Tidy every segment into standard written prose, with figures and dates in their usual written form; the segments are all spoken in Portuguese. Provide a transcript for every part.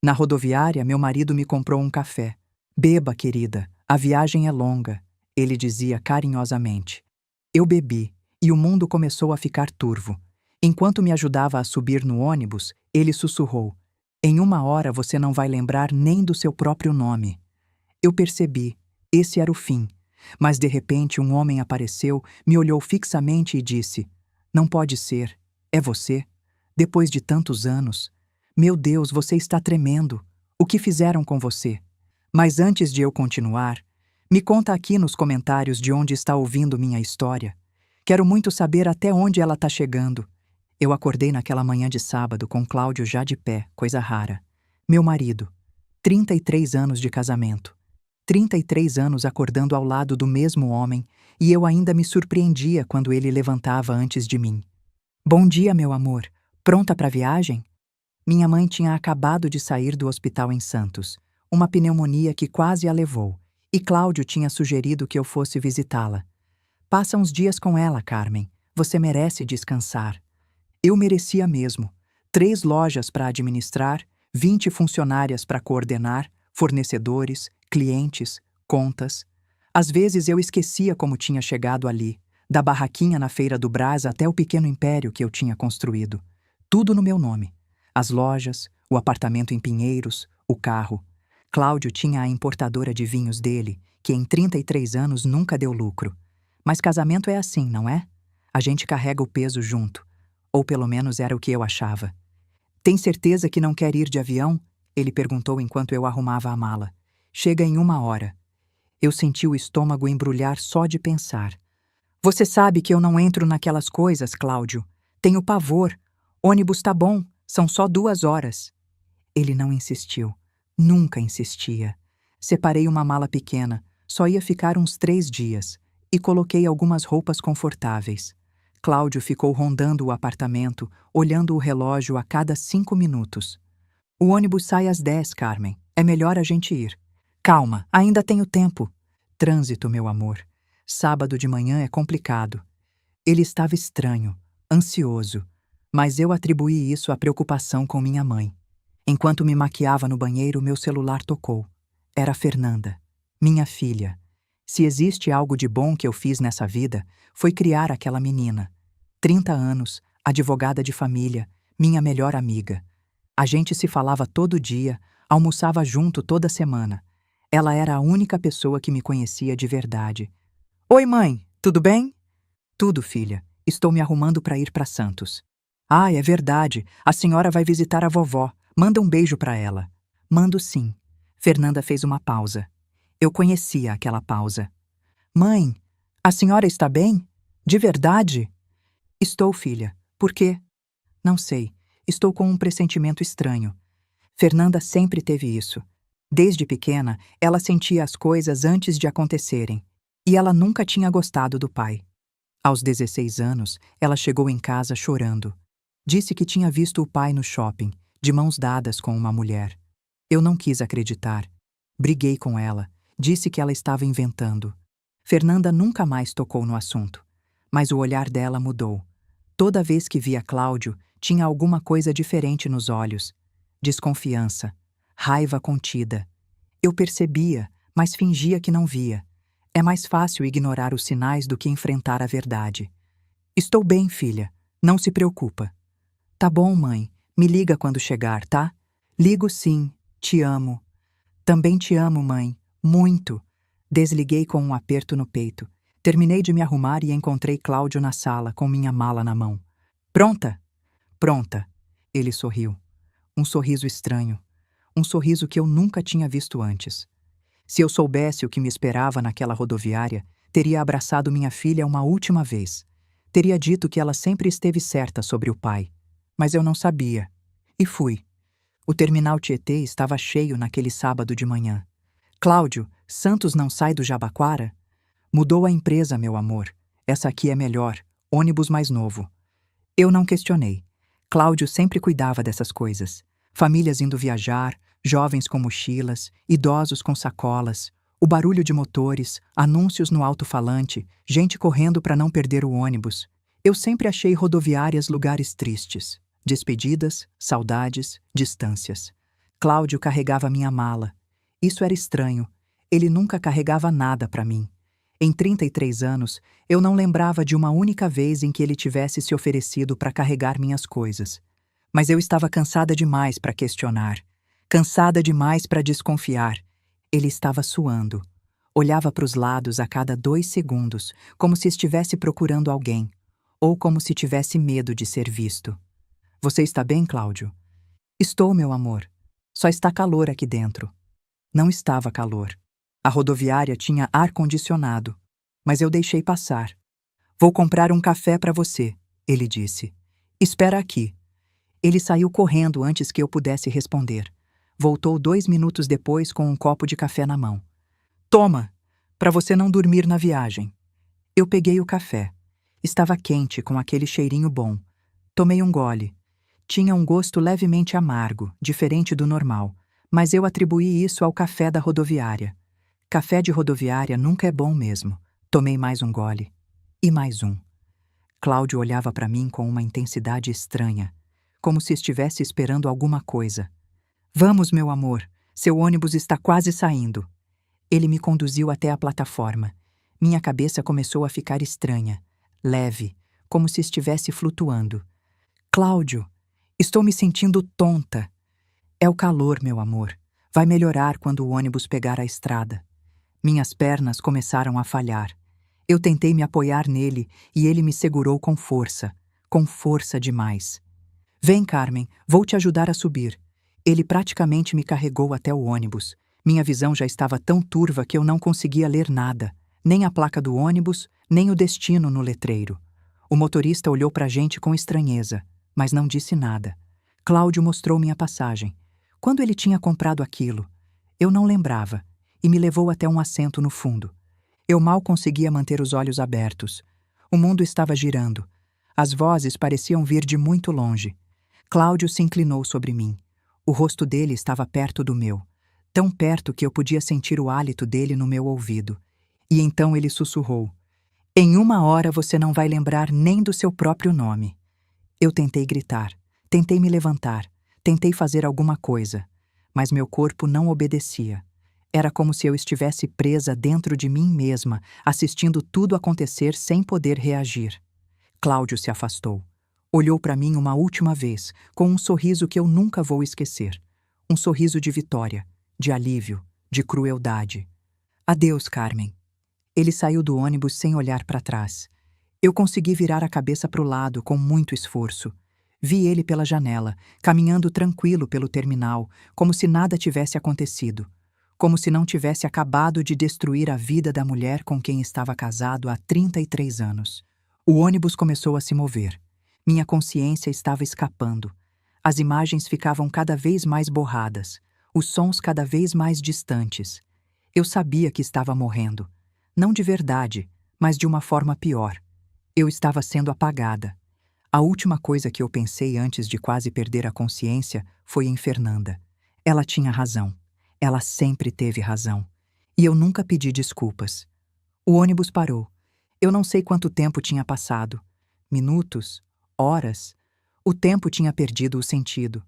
Na rodoviária, meu marido me comprou um café. Beba, querida, a viagem é longa, ele dizia carinhosamente. Eu bebi, e o mundo começou a ficar turvo. Enquanto me ajudava a subir no ônibus, ele sussurrou: Em 1 hora você não vai lembrar nem do seu próprio nome. Eu percebi, esse era o fim. Mas de repente um homem apareceu, me olhou fixamente e disse: Não pode ser, é você? Depois de tantos anos. Meu Deus, você está tremendo. O que fizeram com você? Mas antes de eu continuar, me conta aqui nos comentários de onde está ouvindo minha história. Quero muito saber até onde ela está chegando. Eu acordei naquela manhã de sábado com Cláudio já de pé, coisa rara. Meu marido, 33 anos de casamento. 33 anos acordando ao lado do mesmo homem, e eu ainda me surpreendia quando ele levantava antes de mim. Bom dia, meu amor. Pronta para a viagem? Minha mãe tinha acabado de sair do hospital em Santos, uma pneumonia que quase a levou, e Cláudio tinha sugerido que eu fosse visitá-la. Passa uns dias com ela, Carmen. Você merece descansar. Eu merecia mesmo. 3 lojas para administrar, 20 funcionárias para coordenar, fornecedores, clientes, contas. Às vezes eu esquecia como tinha chegado ali, da barraquinha na Feira do Brás até o pequeno império que eu tinha construído. Tudo no meu nome. As lojas, o apartamento em Pinheiros, o carro. Cláudio tinha a importadora de vinhos dele, que em 33 anos nunca deu lucro. Mas casamento é assim, não é? A gente carrega o peso junto. Ou pelo menos era o que eu achava. Tem certeza que não quer ir de avião? Ele perguntou enquanto eu arrumava a mala. Chega em 1 hora. Eu senti o estômago embrulhar só de pensar. Você sabe que eu não entro naquelas coisas, Cláudio. Tenho pavor. Ônibus tá bom, são só 2 horas. Ele não insistiu. Nunca insistia. Separei uma mala pequena, só ia ficar uns 3 dias, e coloquei algumas roupas confortáveis. Cláudio ficou rondando o apartamento, olhando o relógio a cada 5 minutos. O ônibus sai às 10, Carmen. É melhor a gente ir. Calma, ainda tenho tempo. Trânsito, meu amor. Sábado de manhã é complicado. Ele estava estranho, ansioso, mas eu atribuí isso à preocupação com minha mãe. Enquanto me maquiava no banheiro, meu celular tocou. Era Fernanda, minha filha. Se existe algo de bom que eu fiz nessa vida, foi criar aquela menina. 30 anos, advogada de família, minha melhor amiga. A gente se falava todo dia, almoçava junto toda semana. Ela era a única pessoa que me conhecia de verdade. Oi, mãe, tudo bem? Tudo, filha. Estou me arrumando para ir para Santos. Ah, é verdade. A senhora vai visitar a vovó. Manda um beijo para ela. Mando sim. Fernanda fez uma pausa. Eu conhecia aquela pausa. Mãe, a senhora está bem? De verdade? Estou, filha. Por quê? Não sei. Estou com um pressentimento estranho. Fernanda sempre teve isso. Desde pequena, ela sentia as coisas antes de acontecerem. E ela nunca tinha gostado do pai. Aos 16 anos, ela chegou em casa chorando. Disse que tinha visto o pai no shopping, de mãos dadas com uma mulher. Eu não quis acreditar. Briguei com ela. Disse que ela estava inventando. Fernanda nunca mais tocou no assunto. Mas o olhar dela mudou. Toda vez que via Cláudio, tinha alguma coisa diferente nos olhos. Desconfiança. Raiva contida. Eu percebia, mas fingia que não via. É mais fácil ignorar os sinais do que enfrentar a verdade. Estou bem, filha. Não se preocupa. Tá bom, mãe. Me liga quando chegar, tá? Ligo sim. Te amo. Também te amo, mãe. Muito. Desliguei com um aperto no peito. Terminei de me arrumar e encontrei Cláudio na sala, com minha mala na mão. Pronta? Pronta. Ele sorriu. Um sorriso estranho. Um sorriso que eu nunca tinha visto antes. Se eu soubesse o que me esperava naquela rodoviária, teria abraçado minha filha uma última vez. Teria dito que ela sempre esteve certa sobre o pai. Mas eu não sabia. E fui. O terminal Tietê estava cheio naquele sábado de manhã. Cláudio, Santos não sai do Jabaquara? Mudou a empresa, meu amor. Essa aqui é melhor. Ônibus mais novo. Eu não questionei. Cláudio sempre cuidava dessas coisas. Famílias indo viajar, jovens com mochilas, idosos com sacolas, o barulho de motores, anúncios no alto-falante, gente correndo para não perder o ônibus. Eu sempre achei rodoviárias lugares tristes. Despedidas, saudades, distâncias. Cláudio carregava minha mala. Isso era estranho. Ele nunca carregava nada para mim. Em 33 anos, eu não lembrava de uma única vez em que ele tivesse se oferecido para carregar minhas coisas. Mas eu estava cansada demais para questionar. Cansada demais para desconfiar. Ele estava suando. Olhava para os lados a cada 2 segundos, como se estivesse procurando alguém, ou como se tivesse medo de ser visto. Você está bem, Cláudio? Estou, meu amor. Só está calor aqui dentro. Não estava calor. A rodoviária tinha ar-condicionado, mas eu deixei passar. Vou comprar um café para você, ele disse. Espera aqui. Ele saiu correndo antes que eu pudesse responder. Voltou 2 minutos depois com um copo de café na mão. Toma, para você não dormir na viagem. Eu peguei o café. Estava quente, com aquele cheirinho bom. Tomei um gole. Tinha um gosto levemente amargo, diferente do normal, mas eu atribuí isso ao café da rodoviária. Café de rodoviária nunca é bom mesmo. Tomei mais um gole. E mais um. Cláudio olhava para mim com uma intensidade estranha, como se estivesse esperando alguma coisa. Vamos, meu amor, seu ônibus está quase saindo. Ele me conduziu até a plataforma. Minha cabeça começou a ficar estranha, leve, como se estivesse flutuando. Cláudio, estou me sentindo tonta. É o calor, meu amor. Vai melhorar quando o ônibus pegar a estrada. Minhas pernas começaram a falhar. Eu tentei me apoiar nele e ele me segurou com força demais. Vem, Carmen, vou te ajudar a subir. Ele praticamente me carregou até o ônibus. Minha visão já estava tão turva que eu não conseguia ler nada, nem a placa do ônibus, nem o destino no letreiro. O motorista olhou para a gente com estranheza, mas não disse nada. Cláudio mostrou minha passagem. Quando ele tinha comprado aquilo? Eu não lembrava, e me levou até um assento no fundo. Eu mal conseguia manter os olhos abertos. O mundo estava girando. As vozes pareciam vir de muito longe. Cláudio se inclinou sobre mim. O rosto dele estava perto do meu, tão perto que eu podia sentir o hálito dele no meu ouvido. E então ele sussurrou: "Em 1 hora você não vai lembrar nem do seu próprio nome." Eu tentei gritar, tentei me levantar, tentei fazer alguma coisa, mas meu corpo não obedecia. Era como se eu estivesse presa dentro de mim mesma, assistindo tudo acontecer sem poder reagir. Cláudio se afastou. Olhou para mim uma última vez, com um sorriso que eu nunca vou esquecer. Um sorriso de vitória, de alívio, de crueldade. Adeus, Carmen. Ele saiu do ônibus sem olhar para trás. Eu consegui virar a cabeça para o lado com muito esforço. Vi ele pela janela, caminhando tranquilo pelo terminal, como se nada tivesse acontecido. Como se não tivesse acabado de destruir a vida da mulher com quem estava casado há 33 anos. O ônibus começou a se mover. Minha consciência estava escapando. As imagens ficavam cada vez mais borradas, os sons cada vez mais distantes. Eu sabia que estava morrendo. Não de verdade, mas de uma forma pior. Eu estava sendo apagada. A última coisa que eu pensei antes de quase perder a consciência foi em Fernanda. Ela tinha razão. Ela sempre teve razão. E eu nunca pedi desculpas. O ônibus parou. Eu não sei quanto tempo tinha passado. Minutos? Horas? O tempo tinha perdido o sentido.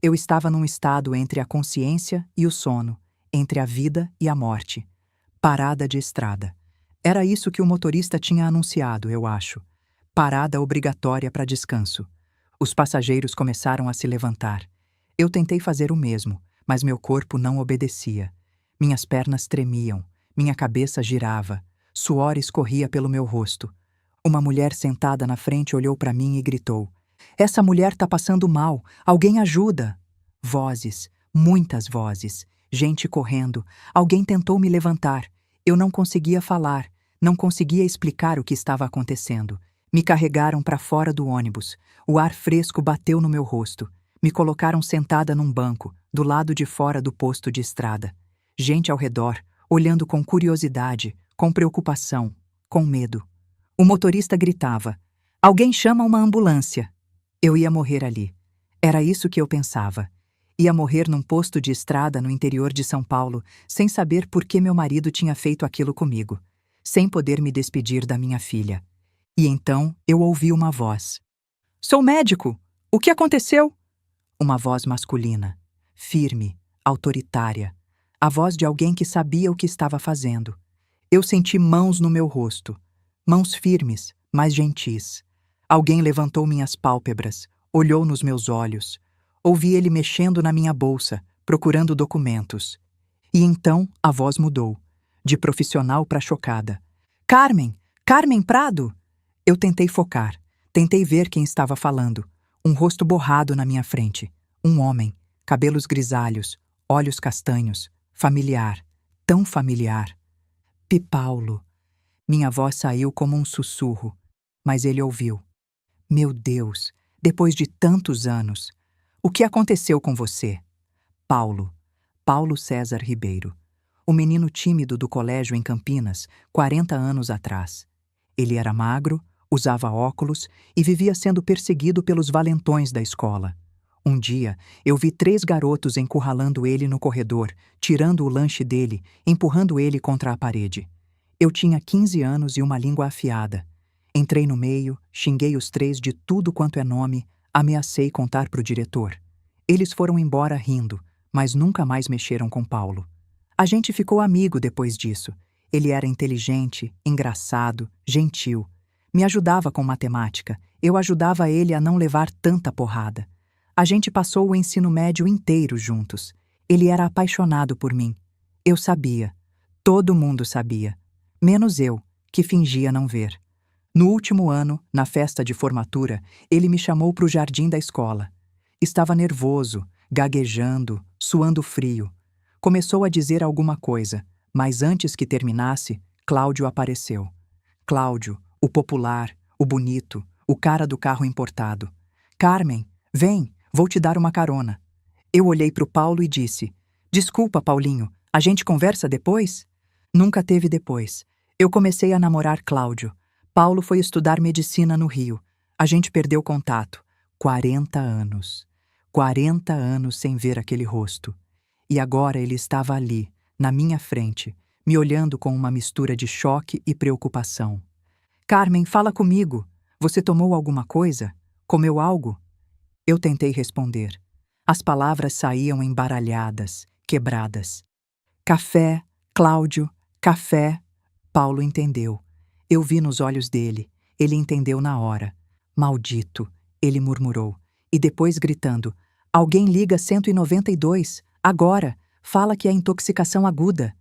Eu estava num estado entre a consciência e o sono, entre a vida e a morte. Parada de estrada. Era isso que o motorista tinha anunciado, eu acho. Parada obrigatória para descanso. Os passageiros começaram a se levantar. Eu tentei fazer o mesmo, mas meu corpo não obedecia. Minhas pernas tremiam, minha cabeça girava, suor escorria pelo meu rosto. Uma mulher sentada na frente olhou para mim e gritou: "Essa mulher tá passando mal, alguém ajuda!" Vozes, muitas vozes, gente correndo, alguém tentou me levantar. Eu não conseguia falar, não conseguia explicar o que estava acontecendo. Me carregaram para fora do ônibus, o ar fresco bateu no meu rosto. Me colocaram sentada num banco, do lado de fora do posto de estrada. Gente ao redor, olhando com curiosidade, com preocupação, com medo. O motorista gritava: "Alguém chama uma ambulância!" Eu ia morrer ali. Era isso que eu pensava. Ia morrer num posto de estrada no interior de São Paulo, sem saber por que meu marido tinha feito aquilo comigo, sem poder me despedir da minha filha. E então eu ouvi uma voz: "Sou médico! O que aconteceu?" Uma voz masculina. firme, autoritária, a voz de alguém que sabia o que estava fazendo. Eu senti mãos no meu rosto, mãos firmes, mas gentis. Alguém levantou minhas pálpebras, olhou nos meus olhos. Ouvi ele mexendo na minha bolsa, procurando documentos. E então a voz mudou, de profissional para chocada. Carmen! Carmen Prado! Eu tentei focar, tentei ver quem estava falando. Um rosto borrado na minha frente. Um homem, cabelos grisalhos, olhos castanhos, familiar, tão familiar. Paulo. Minha voz saiu como um sussurro, mas ele ouviu. Meu Deus, depois de tantos anos, o que aconteceu com você? Paulo. Paulo César Ribeiro. O menino tímido do colégio em Campinas, 40 anos atrás. Ele era magro, usava óculos e vivia sendo perseguido pelos valentões da escola. Um dia, eu vi 3 garotos encurralando ele no corredor, tirando o lanche dele, empurrando ele contra a parede. Eu tinha 15 anos e uma língua afiada. Entrei no meio, xinguei os 3 de tudo quanto é nome, ameacei contar para o diretor. Eles foram embora rindo, mas nunca mais mexeram com Paulo. A gente ficou amigo depois disso. Ele era inteligente, engraçado, gentil. Me ajudava com matemática. Eu ajudava ele a não levar tanta porrada. A gente passou o ensino médio inteiro juntos. Ele era apaixonado por mim. Eu sabia. Todo mundo sabia. Menos eu, que fingia não ver. No último ano, na festa de formatura, ele me chamou para o jardim da escola. Estava nervoso, gaguejando, suando frio. Começou a dizer alguma coisa, mas antes que terminasse, Cláudio apareceu. Cláudio, o popular, o bonito, o cara do carro importado. Carmen, vem, vou te dar uma carona. Eu olhei para o Paulo e disse, desculpa, Paulinho, a gente conversa depois? Nunca teve depois. Eu comecei a namorar Cláudio. Paulo foi estudar medicina no Rio. A gente perdeu contato. 40 anos. 40 anos sem ver aquele rosto. E agora ele estava ali, na minha frente, me olhando com uma mistura de choque e preocupação. Carmen, fala comigo. Você tomou alguma coisa? Comeu algo? Eu tentei responder. As palavras saíam embaralhadas, quebradas. Café, Cláudio, café. Paulo entendeu. Eu vi nos olhos dele. Ele entendeu na hora. Maldito, ele murmurou. E depois gritando, alguém liga 192, agora, fala que é intoxicação aguda.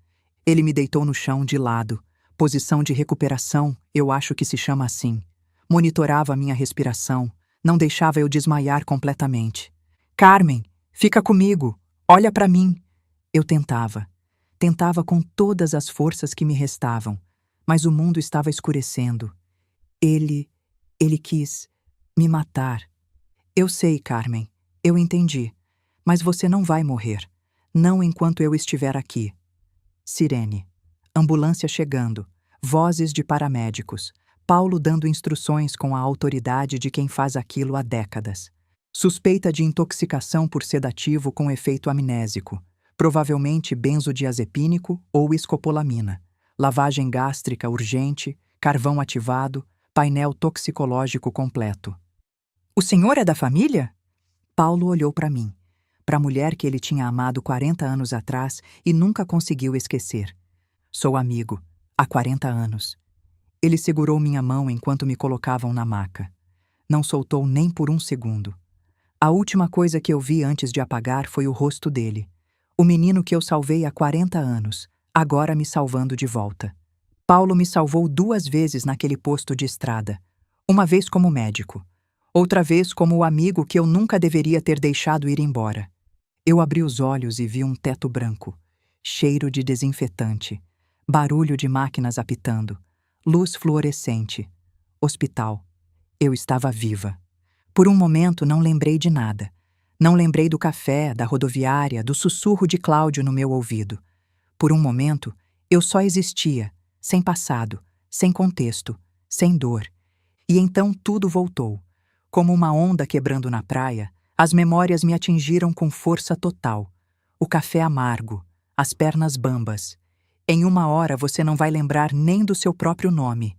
Ele me deitou no chão de lado. Posição de recuperação, eu acho que se chama assim. Monitorava a minha respiração. Não deixava eu desmaiar completamente. Carmen, fica comigo. Olha para mim. Eu tentava. Tentava com todas as forças que me restavam. Mas o mundo estava escurecendo. Ele quis me matar. Eu sei, Carmen. Eu entendi. Mas você não vai morrer. Não enquanto eu estiver aqui. Sirene. Ambulância chegando. Vozes de paramédicos. Paulo dando instruções com a autoridade de quem faz aquilo há décadas. Suspeita de intoxicação por sedativo com efeito amnésico, provavelmente benzodiazepínico ou escopolamina. Lavagem gástrica urgente, carvão ativado, painel toxicológico completo. O senhor é da família? Paulo olhou para mim, para a mulher que ele tinha amado 40 anos atrás e nunca conseguiu esquecer. Sou amigo, há 40 anos. Ele segurou minha mão enquanto me colocavam na maca. Não soltou nem por um segundo. A última coisa que eu vi antes de apagar foi o rosto dele. O menino que eu salvei há 40 anos, agora me salvando de volta. Paulo me salvou 2 vezes naquele posto de estrada. Uma vez como médico. Outra vez como o amigo que eu nunca deveria ter deixado ir embora. Eu abri os olhos e vi um teto branco. Cheiro de desinfetante. Barulho de máquinas apitando. Luz fluorescente. Hospital. Eu estava viva. Por um momento não lembrei de nada. Não lembrei do café, da rodoviária, do sussurro de Cláudio no meu ouvido. Por um momento, eu só existia, sem passado, sem contexto, sem dor. E então tudo voltou. Como uma onda quebrando na praia, as memórias me atingiram com força total. O café amargo, as pernas bambas. Em 1 hora você não vai lembrar nem do seu próprio nome.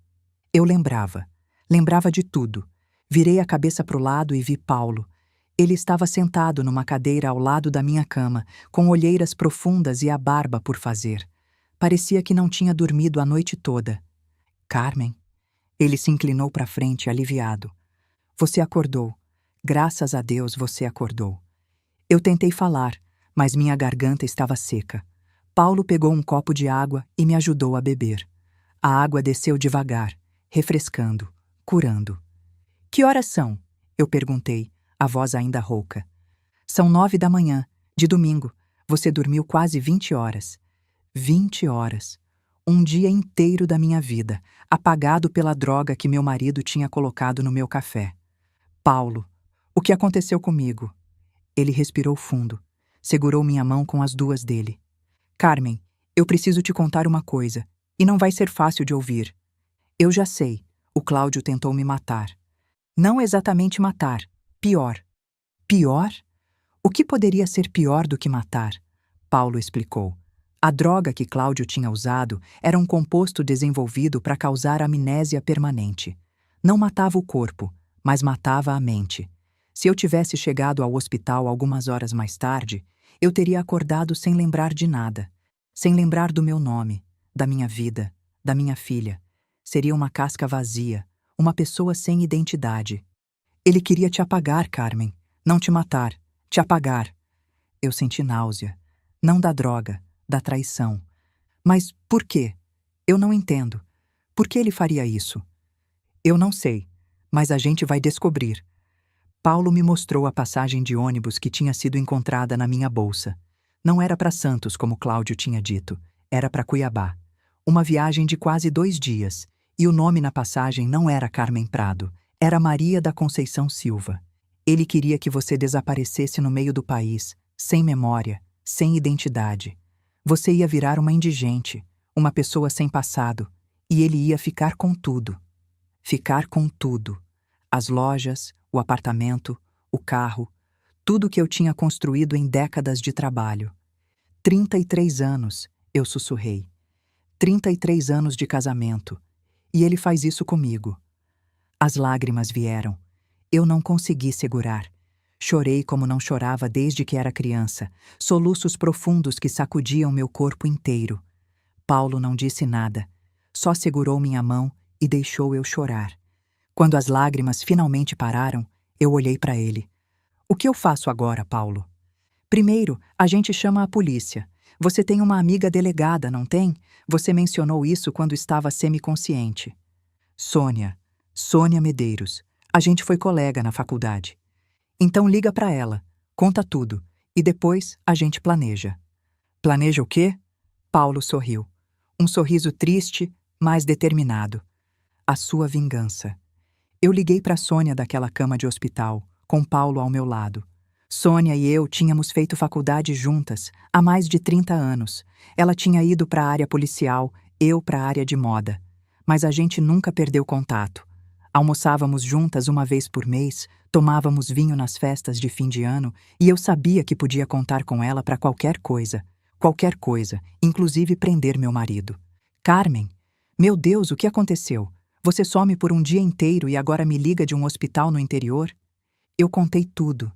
Eu lembrava. Lembrava de tudo. Virei a cabeça para o lado e vi Paulo. Ele estava sentado numa cadeira ao lado da minha cama, com olheiras profundas e a barba por fazer. Parecia que não tinha dormido a noite toda. Carmen? Ele se inclinou para frente, aliviado. Você acordou. Graças a Deus você acordou. Eu tentei falar, mas minha garganta estava seca. Paulo pegou um copo de água e me ajudou a beber. A água desceu devagar, refrescando, curando. Que horas são? Eu perguntei, a voz ainda rouca. São 9 da manhã, de domingo. Você dormiu quase 20 horas. 20 horas. Um dia inteiro da minha vida, apagado pela droga que meu marido tinha colocado no meu café. Paulo, o que aconteceu comigo? Ele respirou fundo, segurou minha mão com as duas dele. Carmen, eu preciso te contar uma coisa, e não vai ser fácil de ouvir. Eu já sei, o Cláudio tentou me matar. Não exatamente matar, pior. Pior? O que poderia ser pior do que matar? Paulo explicou. A droga que Cláudio tinha usado era um composto desenvolvido para causar amnésia permanente. Não matava o corpo, mas matava a mente. Se eu tivesse chegado ao hospital algumas horas mais tarde, eu teria acordado sem lembrar de nada. Sem lembrar do meu nome, da minha vida, da minha filha. Seria uma casca vazia, uma pessoa sem identidade. Ele queria te apagar, Carmen. Não te matar, te apagar. Eu senti náusea. Não da droga, da traição. Mas por quê? Eu não entendo. Por que ele faria isso? Eu não sei, mas a gente vai descobrir. Paulo me mostrou a passagem de ônibus que tinha sido encontrada na minha bolsa. Não era para Santos, como Cláudio tinha dito. Era para Cuiabá. Uma viagem de quase 2 dias. E o nome na passagem não era Carmen Prado. Era Maria da Conceição Silva. Ele queria que você desaparecesse no meio do país, sem memória, sem identidade. Você ia virar uma indigente, uma pessoa sem passado, e ele ia ficar com tudo. Ficar com tudo. As lojas, o apartamento, o carro, tudo que eu tinha construído em décadas de trabalho. 33 anos, eu sussurrei. 33 anos de casamento. E ele faz isso comigo. As lágrimas vieram. Eu não consegui segurar. Chorei como não chorava desde que era criança, soluços profundos que sacudiam meu corpo inteiro. Paulo não disse nada, só segurou minha mão e deixou eu chorar. Quando as lágrimas finalmente pararam, eu olhei para ele. O que eu faço agora, Paulo? Primeiro, a gente chama a polícia. Você tem uma amiga delegada, não tem? Você mencionou isso quando estava semiconsciente. Sônia Medeiros. A gente foi colega na faculdade. Então liga para ela, conta tudo, e depois a gente planeja. Planeja o quê? Paulo sorriu. Um sorriso triste, mas determinado. A sua vingança. Eu liguei para Sônia daquela cama de hospital, com Paulo ao meu lado. Sônia e eu tínhamos feito faculdade juntas, há mais de 30 anos. Ela tinha ido para a área policial, eu para a área de moda. Mas a gente nunca perdeu contato. Almoçávamos juntas uma vez por mês, tomávamos vinho nas festas de fim de ano e eu sabia que podia contar com ela para qualquer coisa, inclusive prender meu marido. Carmen, meu Deus, o que aconteceu? Você some por um dia inteiro e agora me liga de um hospital no interior? Eu contei tudo.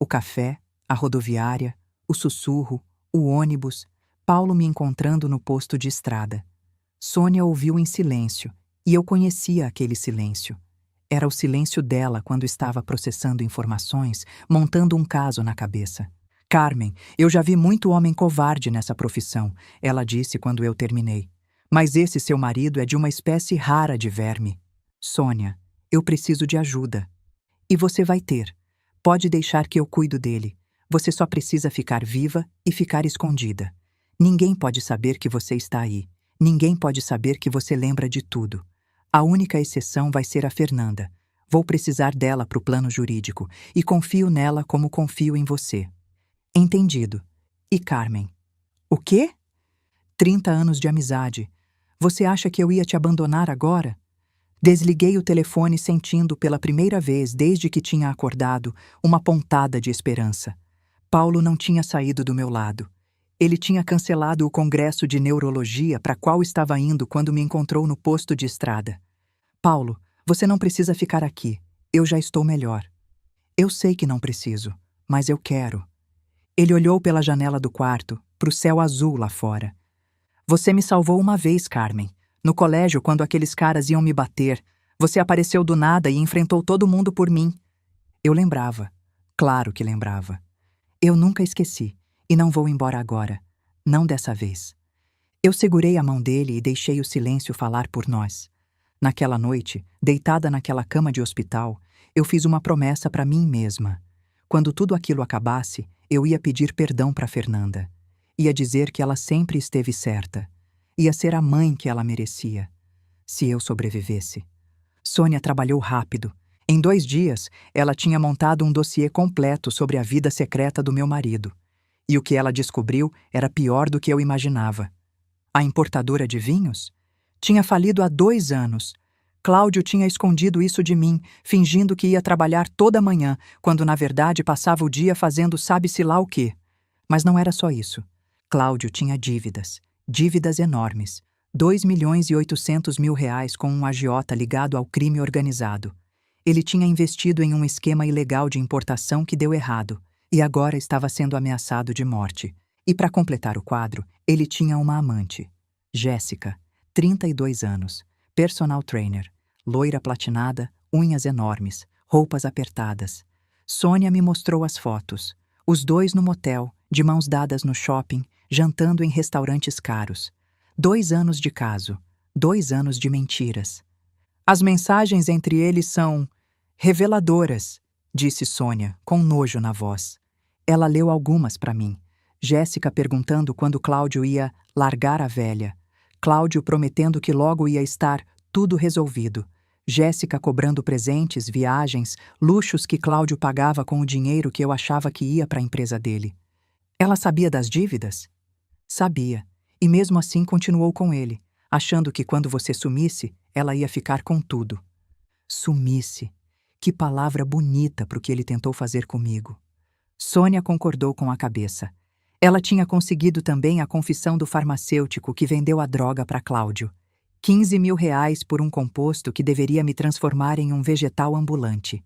O café, a rodoviária, o sussurro, o ônibus, Paulo me encontrando no posto de estrada. Sônia ouviu em silêncio. E eu conhecia aquele silêncio. Era o silêncio dela quando estava processando informações, montando um caso na cabeça. Carmen, eu já vi muito homem covarde nessa profissão, ela disse quando eu terminei. Mas esse seu marido é de uma espécie rara de verme. Sônia, eu preciso de ajuda. E você vai ter. Pode deixar que eu cuido dele. Você só precisa ficar viva e ficar escondida. Ninguém pode saber que você está aí. Ninguém pode saber que você lembra de tudo. A única exceção vai ser a Fernanda. Vou precisar dela para o plano jurídico e confio nela como confio em você. Entendido. E Carmen? O quê? 30 anos de amizade. Você acha que eu ia te abandonar agora? Desliguei o telefone sentindo pela primeira vez desde que tinha acordado uma pontada de esperança. Paulo não tinha saído do meu lado. Ele tinha cancelado o congresso de neurologia para qual estava indo quando me encontrou no posto de estrada. Paulo, você não precisa ficar aqui. Eu já estou melhor. Eu sei que não preciso, mas eu quero. Ele olhou pela janela do quarto, para o céu azul lá fora. Você me salvou uma vez, Carmen. No colégio, quando aqueles caras iam me bater, você apareceu do nada e enfrentou todo mundo por mim. Eu lembrava. Claro que lembrava. Eu nunca esqueci, e não vou embora agora. Não dessa vez. Eu segurei a mão dele e deixei o silêncio falar por nós. Naquela noite, deitada naquela cama de hospital, eu fiz uma promessa para mim mesma. Quando tudo aquilo acabasse, eu ia pedir perdão para Fernanda. Ia dizer que ela sempre esteve certa. Ia ser a mãe que ela merecia. Se eu sobrevivesse. Sônia trabalhou rápido. Em 2 dias, ela tinha montado um dossiê completo sobre a vida secreta do meu marido. E o que ela descobriu era pior do que eu imaginava. A importadora de vinhos? Tinha falido há 2 anos. Cláudio tinha escondido isso de mim, fingindo que ia trabalhar toda manhã, quando na verdade passava o dia fazendo sabe-se lá o quê. Mas não era só isso. Cláudio tinha dívidas. Dívidas enormes. 2.800.000 reais com um agiota ligado ao crime organizado. Ele tinha investido em um esquema ilegal de importação que deu errado, e agora estava sendo ameaçado de morte. E para completar o quadro, ele tinha uma amante. Jéssica, 32 anos, personal trainer, loira platinada, unhas enormes, roupas apertadas. Sônia me mostrou as fotos. Os dois no motel, de mãos dadas no shopping, jantando em restaurantes caros. 2 anos de caso, 2 anos de mentiras. As mensagens entre eles são reveladoras, disse Sônia, com nojo na voz. Ela leu algumas para mim. Jéssica perguntando quando Cláudio ia largar a velha. Cláudio prometendo que logo ia estar tudo resolvido. Jéssica cobrando presentes, viagens, luxos que Cláudio pagava com o dinheiro que eu achava que ia para a empresa dele. Ela sabia das dívidas? Sabia, e mesmo assim continuou com ele, achando que quando você sumisse, ela ia ficar com tudo. Sumisse. Que palavra bonita para o que ele tentou fazer comigo. Sônia concordou com a cabeça. Ela tinha conseguido também a confissão do farmacêutico que vendeu a droga para Cláudio. 15.000 reais por um composto que deveria me transformar em um vegetal ambulante.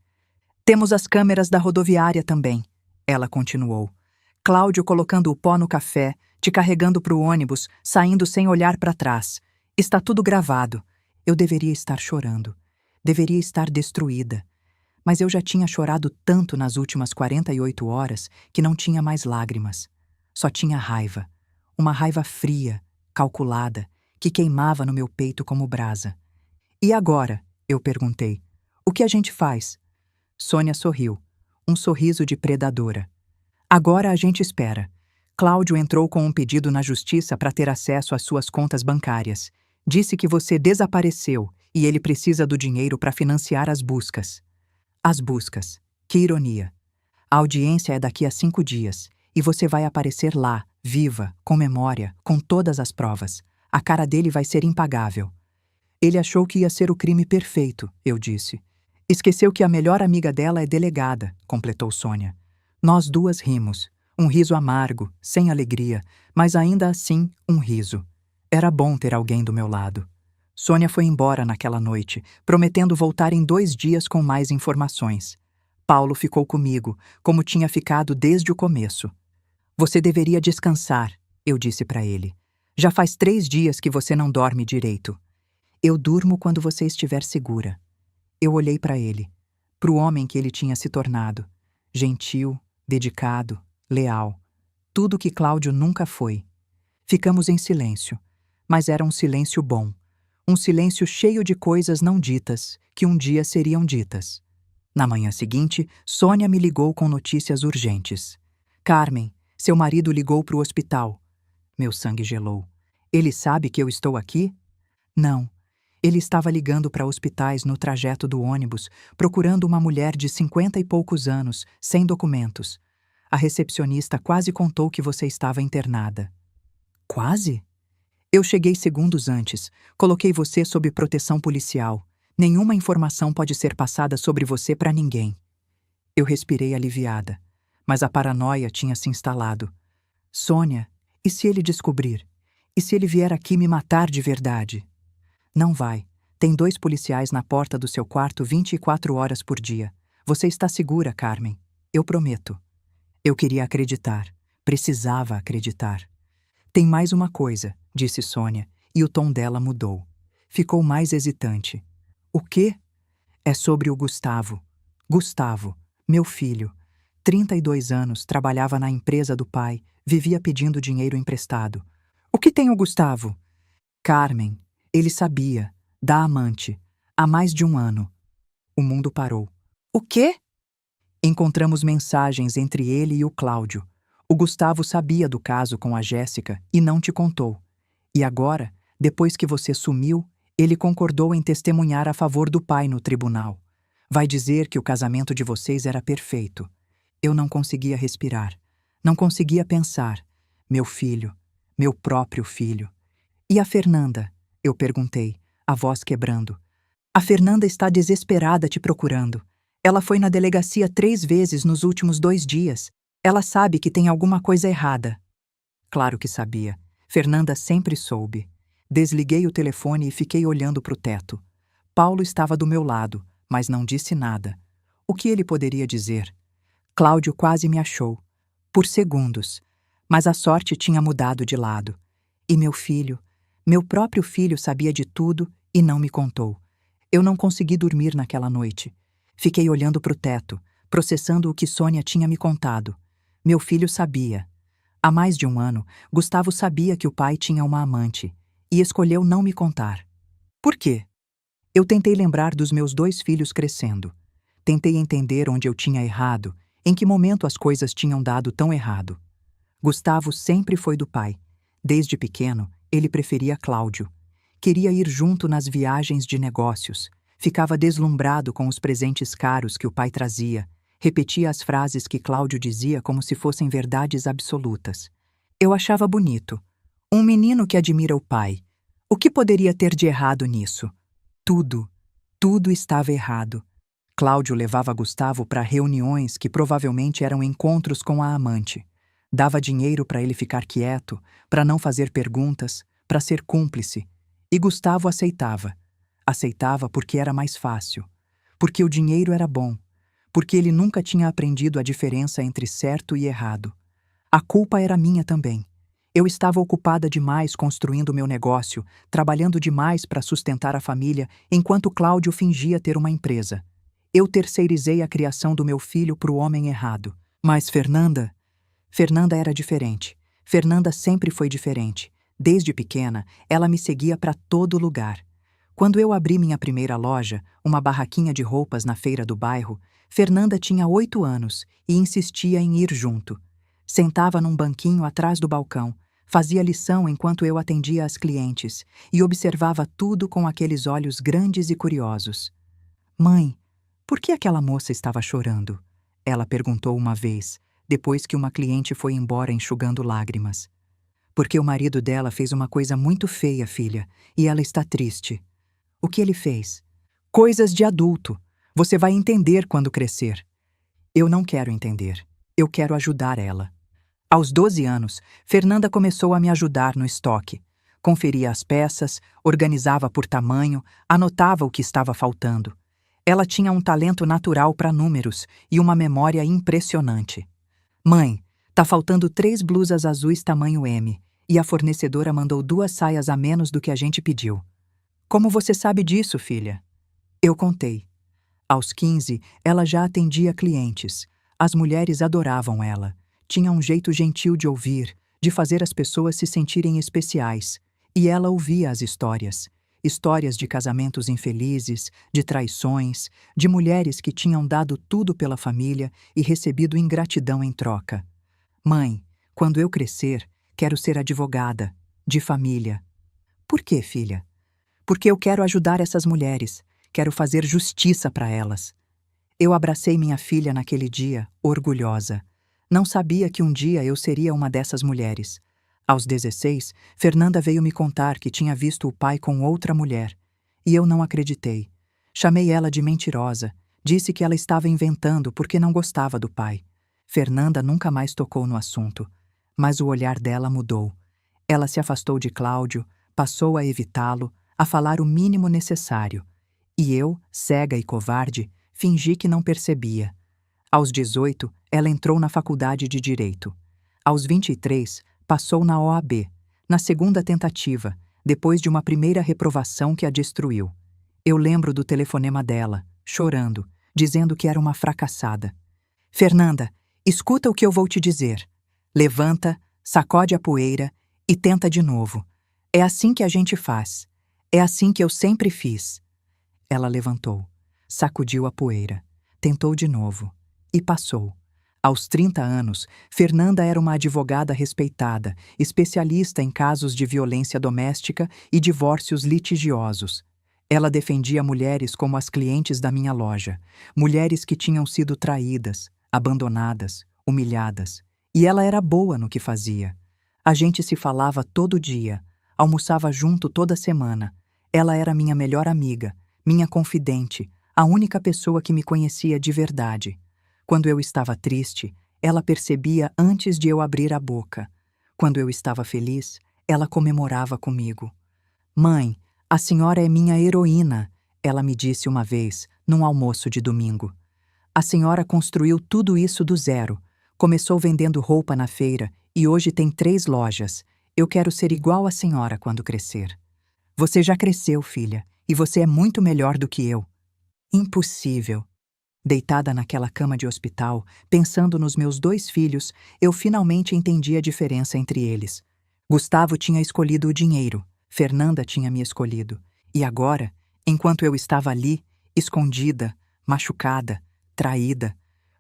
Temos as câmeras da rodoviária também, ela continuou. Cláudio colocando o pó no café, te carregando para o ônibus, saindo sem olhar para trás. Está tudo gravado. Eu deveria estar chorando. Deveria estar destruída. Mas eu já tinha chorado tanto nas últimas 48 horas que não tinha mais lágrimas. Só tinha raiva. Uma raiva fria, calculada, que queimava no meu peito como brasa. E agora? Eu perguntei. O que a gente faz? Sônia sorriu. Um sorriso de predadora. Agora a gente espera. Cláudio entrou com um pedido na justiça para ter acesso às suas contas bancárias. Disse que você desapareceu e ele precisa do dinheiro para financiar as buscas. As buscas. Que ironia. A audiência é daqui a 5 dias e você vai aparecer lá, viva, com memória, com todas as provas. A cara dele vai ser impagável. Ele achou que ia ser o crime perfeito, eu disse. Esqueceu que a melhor amiga dela é delegada, completou Sônia. Nós duas rimos. Um riso amargo, sem alegria, mas ainda assim um riso. Era bom ter alguém do meu lado. Sônia foi embora naquela noite, prometendo voltar em 2 dias com mais informações. Paulo ficou comigo, como tinha ficado desde o começo. Você deveria descansar, eu disse para ele. Já faz 3 dias que você não dorme direito. Eu durmo quando você estiver segura. Eu olhei para ele, para o homem que ele tinha se tornado. Gentil, dedicado, leal. Tudo que Cláudio nunca foi. Ficamos em silêncio, mas era um silêncio bom. Um silêncio cheio de coisas não ditas, que um dia seriam ditas. Na manhã seguinte, Sônia me ligou com notícias urgentes. Carmen, seu marido ligou para o hospital. Meu sangue gelou. Ele sabe que eu estou aqui? Não. Ele estava ligando para hospitais no trajeto do ônibus, procurando uma mulher de 50 e poucos anos, sem documentos. A recepcionista quase contou que você estava internada. Quase? Eu cheguei segundos antes. Coloquei você sob proteção policial. Nenhuma informação pode ser passada sobre você para ninguém. Eu respirei aliviada, mas a paranoia tinha se instalado. Sônia, e se ele descobrir? E se ele vier aqui me matar de verdade? Não vai. Tem 2 policiais na porta do seu quarto 24 horas por dia. Você está segura, Carmen. Eu prometo. Eu queria acreditar. Precisava acreditar. Tem mais uma coisa, disse Sônia, e o tom dela mudou. Ficou mais hesitante. O quê? É sobre o Gustavo. Gustavo, meu filho. 32 anos, trabalhava na empresa do pai, vivia pedindo dinheiro emprestado. O que tem o Gustavo? Carmen, ele sabia, da amante, há mais de um ano. O mundo parou. O quê? Encontramos mensagens entre ele e o Cláudio. O Gustavo sabia do caso com a Jéssica e não te contou. E agora, depois que você sumiu, ele concordou em testemunhar a favor do pai no tribunal. Vai dizer que o casamento de vocês era perfeito. Eu não conseguia respirar. Não conseguia pensar. Meu filho. Meu próprio filho. E a Fernanda? Eu perguntei, a voz quebrando. A Fernanda está desesperada te procurando. Ela foi na delegacia 3 vezes nos últimos 2 dias. Ela sabe que tem alguma coisa errada. Claro que sabia. Fernanda sempre soube. Desliguei o telefone e fiquei olhando para o teto. Paulo estava do meu lado, mas não disse nada. O que ele poderia dizer? Cláudio quase me achou. Por segundos. Mas a sorte tinha mudado de lado. E meu filho, meu próprio filho sabia de tudo e não me contou. Eu não consegui dormir naquela noite. Fiquei olhando para o teto, processando o que Sônia tinha me contado. Meu filho sabia. Há mais de um ano, Gustavo sabia que o pai tinha uma amante e escolheu não me contar. Por quê? Eu tentei lembrar dos meus 2 filhos crescendo. Tentei entender onde eu tinha errado, em que momento as coisas tinham dado tão errado. Gustavo sempre foi do pai. Desde pequeno, ele preferia Cláudio. Queria ir junto nas viagens de negócios. Ficava deslumbrado com os presentes caros que o pai trazia. Repetia as frases que Cláudio dizia como se fossem verdades absolutas. Eu achava bonito. Um menino que admira o pai. O que poderia ter de errado nisso? Tudo. Tudo estava errado. Cláudio levava Gustavo para reuniões que provavelmente eram encontros com a amante. Dava dinheiro para ele ficar quieto, para não fazer perguntas, para ser cúmplice. E Gustavo aceitava. Aceitava porque era mais fácil. Porque o dinheiro era bom. Porque ele nunca tinha aprendido a diferença entre certo e errado. A culpa era minha também. Eu estava ocupada demais construindo meu negócio, trabalhando demais para sustentar a família, enquanto Cláudio fingia ter uma empresa. Eu terceirizei a criação do meu filho para o homem errado. Mas Fernanda era diferente. Fernanda sempre foi diferente. Desde pequena, ela me seguia para todo lugar. Quando eu abri minha primeira loja, uma barraquinha de roupas na feira do bairro, Fernanda tinha 8 anos e insistia em ir junto. Sentava num banquinho atrás do balcão, fazia lição enquanto eu atendia as clientes e observava tudo com aqueles olhos grandes e curiosos. Mãe, por que aquela moça estava chorando? Ela perguntou uma vez, depois que uma cliente foi embora enxugando lágrimas. Porque o marido dela fez uma coisa muito feia, filha, e ela está triste. O que ele fez? Coisas de adulto. Você vai entender quando crescer. Eu não quero entender. Eu quero ajudar ela. Aos 12 anos, Fernanda começou a me ajudar no estoque. Conferia as peças, organizava por tamanho, anotava o que estava faltando. Ela tinha um talento natural para números e uma memória impressionante. Mãe, tá faltando 3 blusas azuis tamanho M, e a fornecedora mandou 2 saias a menos do que a gente pediu. Como você sabe disso, filha? Eu contei. Aos 15, ela já atendia clientes. As mulheres adoravam ela. Tinha um jeito gentil de ouvir, de fazer as pessoas se sentirem especiais. E ela ouvia as histórias. Histórias de casamentos infelizes, de traições, de mulheres que tinham dado tudo pela família e recebido ingratidão em troca. Mãe, quando eu crescer, quero ser advogada, de família. Por quê, filha? Porque eu quero ajudar essas mulheres, quero fazer justiça para elas. Eu abracei minha filha naquele dia, orgulhosa. Não sabia que um dia eu seria uma dessas mulheres. Aos 16, Fernanda veio me contar que tinha visto o pai com outra mulher. E eu não acreditei. Chamei ela de mentirosa. Disse que ela estava inventando porque não gostava do pai. Fernanda nunca mais tocou no assunto. Mas o olhar dela mudou. Ela se afastou de Cláudio, passou a evitá-lo, a falar o mínimo necessário. E eu, cega e covarde, Fingi que não percebia. Aos 18, ela entrou na faculdade de Direito. Aos 23, passou na OAB, na segunda tentativa, depois de uma primeira reprovação que a destruiu. Eu lembro do telefonema dela, chorando, dizendo que era uma fracassada. Fernanda, escuta o que eu vou te dizer. Levanta, sacode a poeira e tenta de novo. É assim que a gente faz. É assim que eu sempre fiz. Ela levantou, sacudiu a poeira, tentou de novo e passou. Aos 30 anos, Fernanda era uma advogada respeitada, especialista em casos de violência doméstica e divórcios litigiosos. Ela defendia mulheres como as clientes da minha loja, mulheres que tinham sido traídas, abandonadas, humilhadas. E ela era boa no que fazia. A gente se falava todo dia, almoçava junto toda semana. Ela era minha melhor amiga, minha confidente, a única pessoa que me conhecia de verdade. Quando eu estava triste, ela percebia antes de eu abrir a boca. Quando eu estava feliz, ela comemorava comigo. Mãe, a senhora é minha heroína, ela me disse uma vez, num almoço de domingo. A senhora construiu tudo isso do zero. Começou vendendo roupa na feira e hoje tem 3 lojas. Eu quero ser igual à senhora quando crescer. Você já cresceu, filha, e você é muito melhor do que eu. Impossível. Deitada naquela cama de hospital, pensando nos meus 2 filhos, eu finalmente entendi a diferença entre eles. Gustavo tinha escolhido o dinheiro, Fernanda tinha me escolhido. E agora, enquanto eu estava ali, escondida, machucada, traída,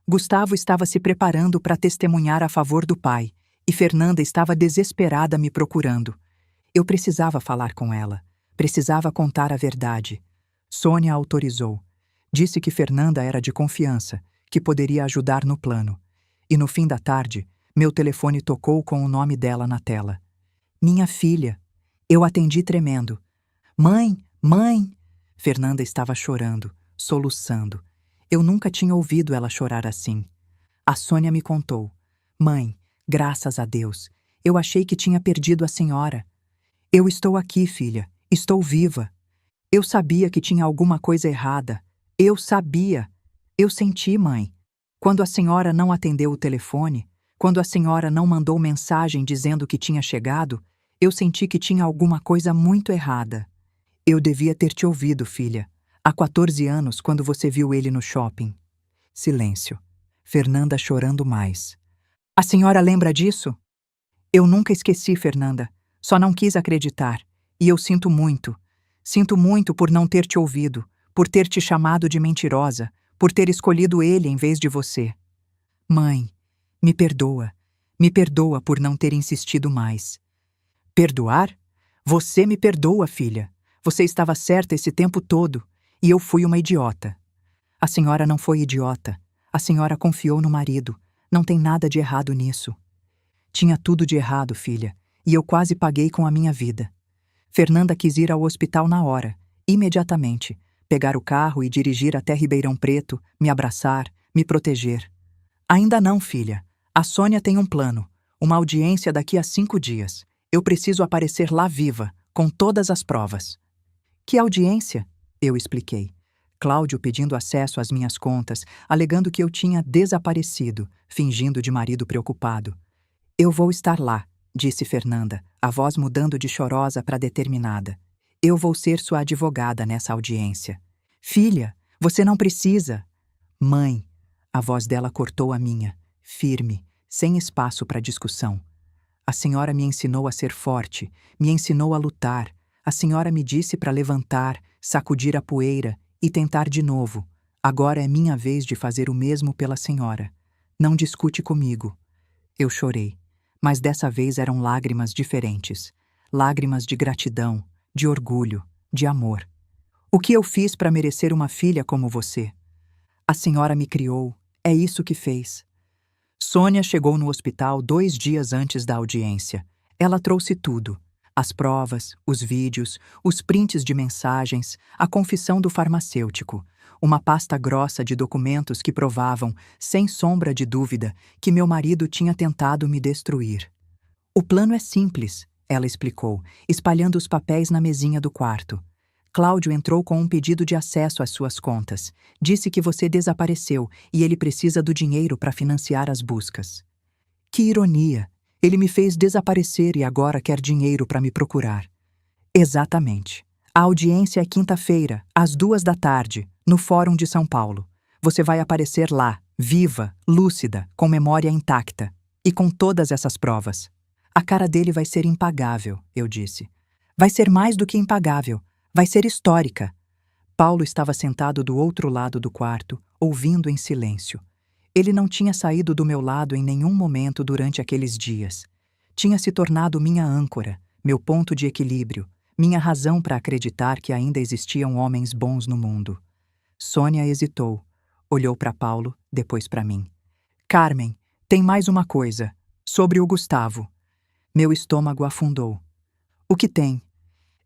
Gustavo estava se preparando para testemunhar a favor do pai, e Fernanda estava desesperada me procurando. Eu precisava falar com ela, precisava contar a verdade. Sônia autorizou. Disse que Fernanda era de confiança, que poderia ajudar no plano. E no fim da tarde, meu telefone tocou com o nome dela na tela. Minha filha. Eu atendi tremendo. Mãe, mãe! Fernanda estava chorando, soluçando. Eu nunca tinha ouvido ela chorar assim. A Sônia me contou. Mãe, graças a Deus, eu achei que tinha perdido a senhora. Eu estou aqui, filha, estou viva. Eu sabia que tinha alguma coisa errada. Eu sabia. Eu senti, mãe. Quando a senhora não atendeu o telefone, quando a senhora não mandou mensagem dizendo que tinha chegado, eu senti que tinha alguma coisa muito errada. Eu devia ter te ouvido, filha. Há 14 anos, quando você viu ele no shopping. Silêncio. Fernanda chorando mais. A senhora lembra disso? Eu nunca esqueci, Fernanda. Só não quis acreditar. E eu sinto muito. Sinto muito por não ter te ouvido, por ter te chamado de mentirosa, por ter escolhido ele em vez de você. Mãe, me perdoa. Me perdoa por não ter insistido mais. Perdoar? Você me perdoa, filha. Você estava certa esse tempo todo, e eu fui uma idiota. A senhora não foi idiota. A senhora confiou no marido. Não tem nada de errado nisso. Tinha tudo de errado, filha, e eu quase paguei com a minha vida. Fernanda quis ir ao hospital na hora, imediatamente, pegar o carro e dirigir até Ribeirão Preto, me abraçar, me proteger. Ainda não, filha. A Sônia tem um plano, uma audiência daqui a 5 dias. Eu preciso aparecer lá viva, com todas as provas. Que audiência? Eu expliquei. Cláudio pedindo acesso às minhas contas, alegando que eu tinha desaparecido, fingindo de marido preocupado. Eu vou estar lá, disse Fernanda, a voz mudando de chorosa para determinada. Eu vou ser sua advogada nessa audiência. Filha, você não precisa. Mãe, a voz dela cortou a minha, firme, sem espaço para discussão. A senhora me ensinou a ser forte, me ensinou a lutar. A senhora me disse para levantar, sacudir a poeira e tentar de novo. Agora é minha vez de fazer o mesmo pela senhora. Não discute comigo. Eu chorei, mas dessa vez eram lágrimas diferentes. Lágrimas de gratidão, de orgulho, de amor. O que eu fiz para merecer uma filha como você? A senhora me criou, é isso que fez. Sônia chegou no hospital 2 dias antes da audiência. Ela trouxe tudo. As provas, os vídeos, os prints de mensagens, a confissão do farmacêutico, uma pasta grossa de documentos que provavam, sem sombra de dúvida, que meu marido tinha tentado me destruir. O plano é simples, ela explicou, espalhando os papéis na mesinha do quarto. Cláudio entrou com um pedido de acesso às suas contas. Disse que você desapareceu e ele precisa do dinheiro para financiar as buscas. Que ironia! Ele me fez desaparecer e agora quer dinheiro para me procurar. Exatamente. A audiência é quinta-feira, às 2 da tarde, no Fórum de São Paulo. Você vai aparecer lá, viva, lúcida, com memória intacta. E com todas essas provas. A cara dele vai ser impagável, eu disse. Vai ser mais do que impagável. Vai ser histórica. Paulo estava sentado do outro lado do quarto, ouvindo em silêncio. Ele não tinha saído do meu lado em nenhum momento durante aqueles dias. Tinha se tornado minha âncora, meu ponto de equilíbrio, minha razão para acreditar que ainda existiam homens bons no mundo. Sônia hesitou, olhou para Paulo, depois para mim. Carmen, tem mais uma coisa, sobre o Gustavo. Meu estômago afundou. O que tem?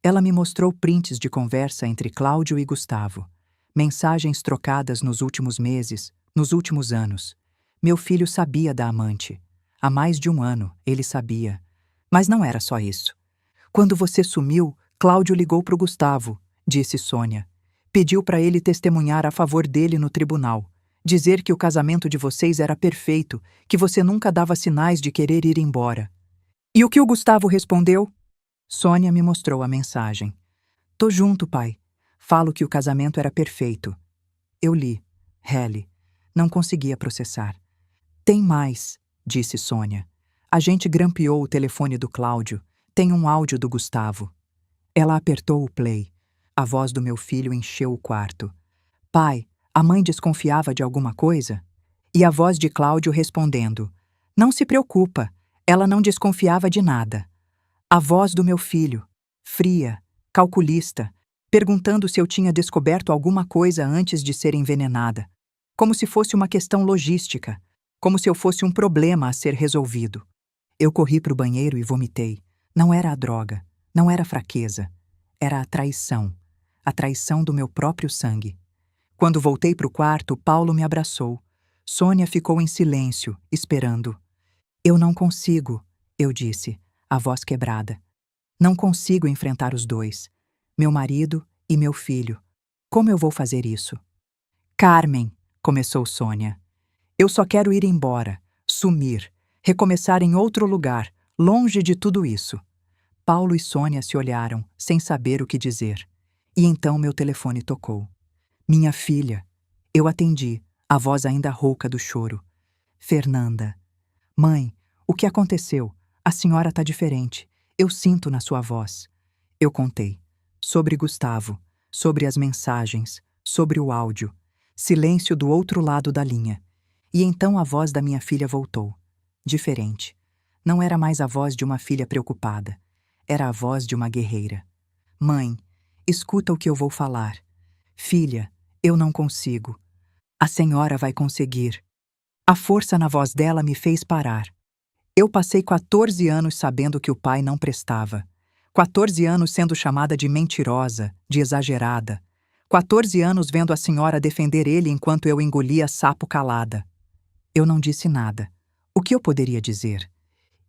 Ela me mostrou prints de conversa entre Cláudio e Gustavo. Mensagens trocadas nos últimos meses, nos últimos anos. Meu filho sabia da amante. Há mais de um ano, ele sabia. Mas não era só isso. Quando você sumiu, Cláudio ligou para o Gustavo, disse Sônia. Pediu para ele testemunhar a favor dele no tribunal. Dizer que o casamento de vocês era perfeito, que você nunca dava sinais de querer ir embora. E o que o Gustavo respondeu? Sônia me mostrou a mensagem. Tô junto, pai. Falo que o casamento era perfeito. Eu li. Rele. Não conseguia processar. Tem mais, disse Sônia. A gente grampeou o telefone do Cláudio. Tem um áudio do Gustavo. Ela apertou o play. A voz do meu filho encheu o quarto. Pai, a mãe desconfiava de alguma coisa? E a voz de Cláudio respondendo. Não se preocupa, ela não desconfiava de nada. A voz do meu filho, fria, calculista, perguntando se eu tinha descoberto alguma coisa antes de ser envenenada. Como se fosse uma questão logística, como se eu fosse um problema a ser resolvido. Eu corri para o banheiro e vomitei. Não era a droga, não era a fraqueza, era a traição do meu próprio sangue. Quando voltei para o quarto, Paulo me abraçou. Sônia ficou em silêncio, esperando. Eu não consigo, eu disse, a voz quebrada. Não consigo enfrentar os dois, meu marido e meu filho. Como eu vou fazer isso? Carmen, começou Sônia. Eu só quero ir embora, sumir, recomeçar em outro lugar, longe de tudo isso. Paulo e Sônia se olharam, sem saber o que dizer. E então meu telefone tocou. Minha filha. Eu atendi, a voz ainda rouca do choro. Fernanda. Mãe, o que aconteceu? A senhora está diferente. Eu sinto na sua voz. Eu contei. Sobre Gustavo, sobre as mensagens, sobre o áudio. Silêncio do outro lado da linha. E então a voz da minha filha voltou. Diferente. Não era mais a voz de uma filha preocupada. Era a voz de uma guerreira. Mãe, escuta o que eu vou falar. Filha, eu não consigo. A senhora vai conseguir. A força na voz dela me fez parar. Eu passei 14 anos sabendo que o pai não prestava. 14 anos sendo chamada de mentirosa, de exagerada. 14 anos vendo a senhora defender ele enquanto eu engolia sapo calada. Eu não disse nada. O que eu poderia dizer?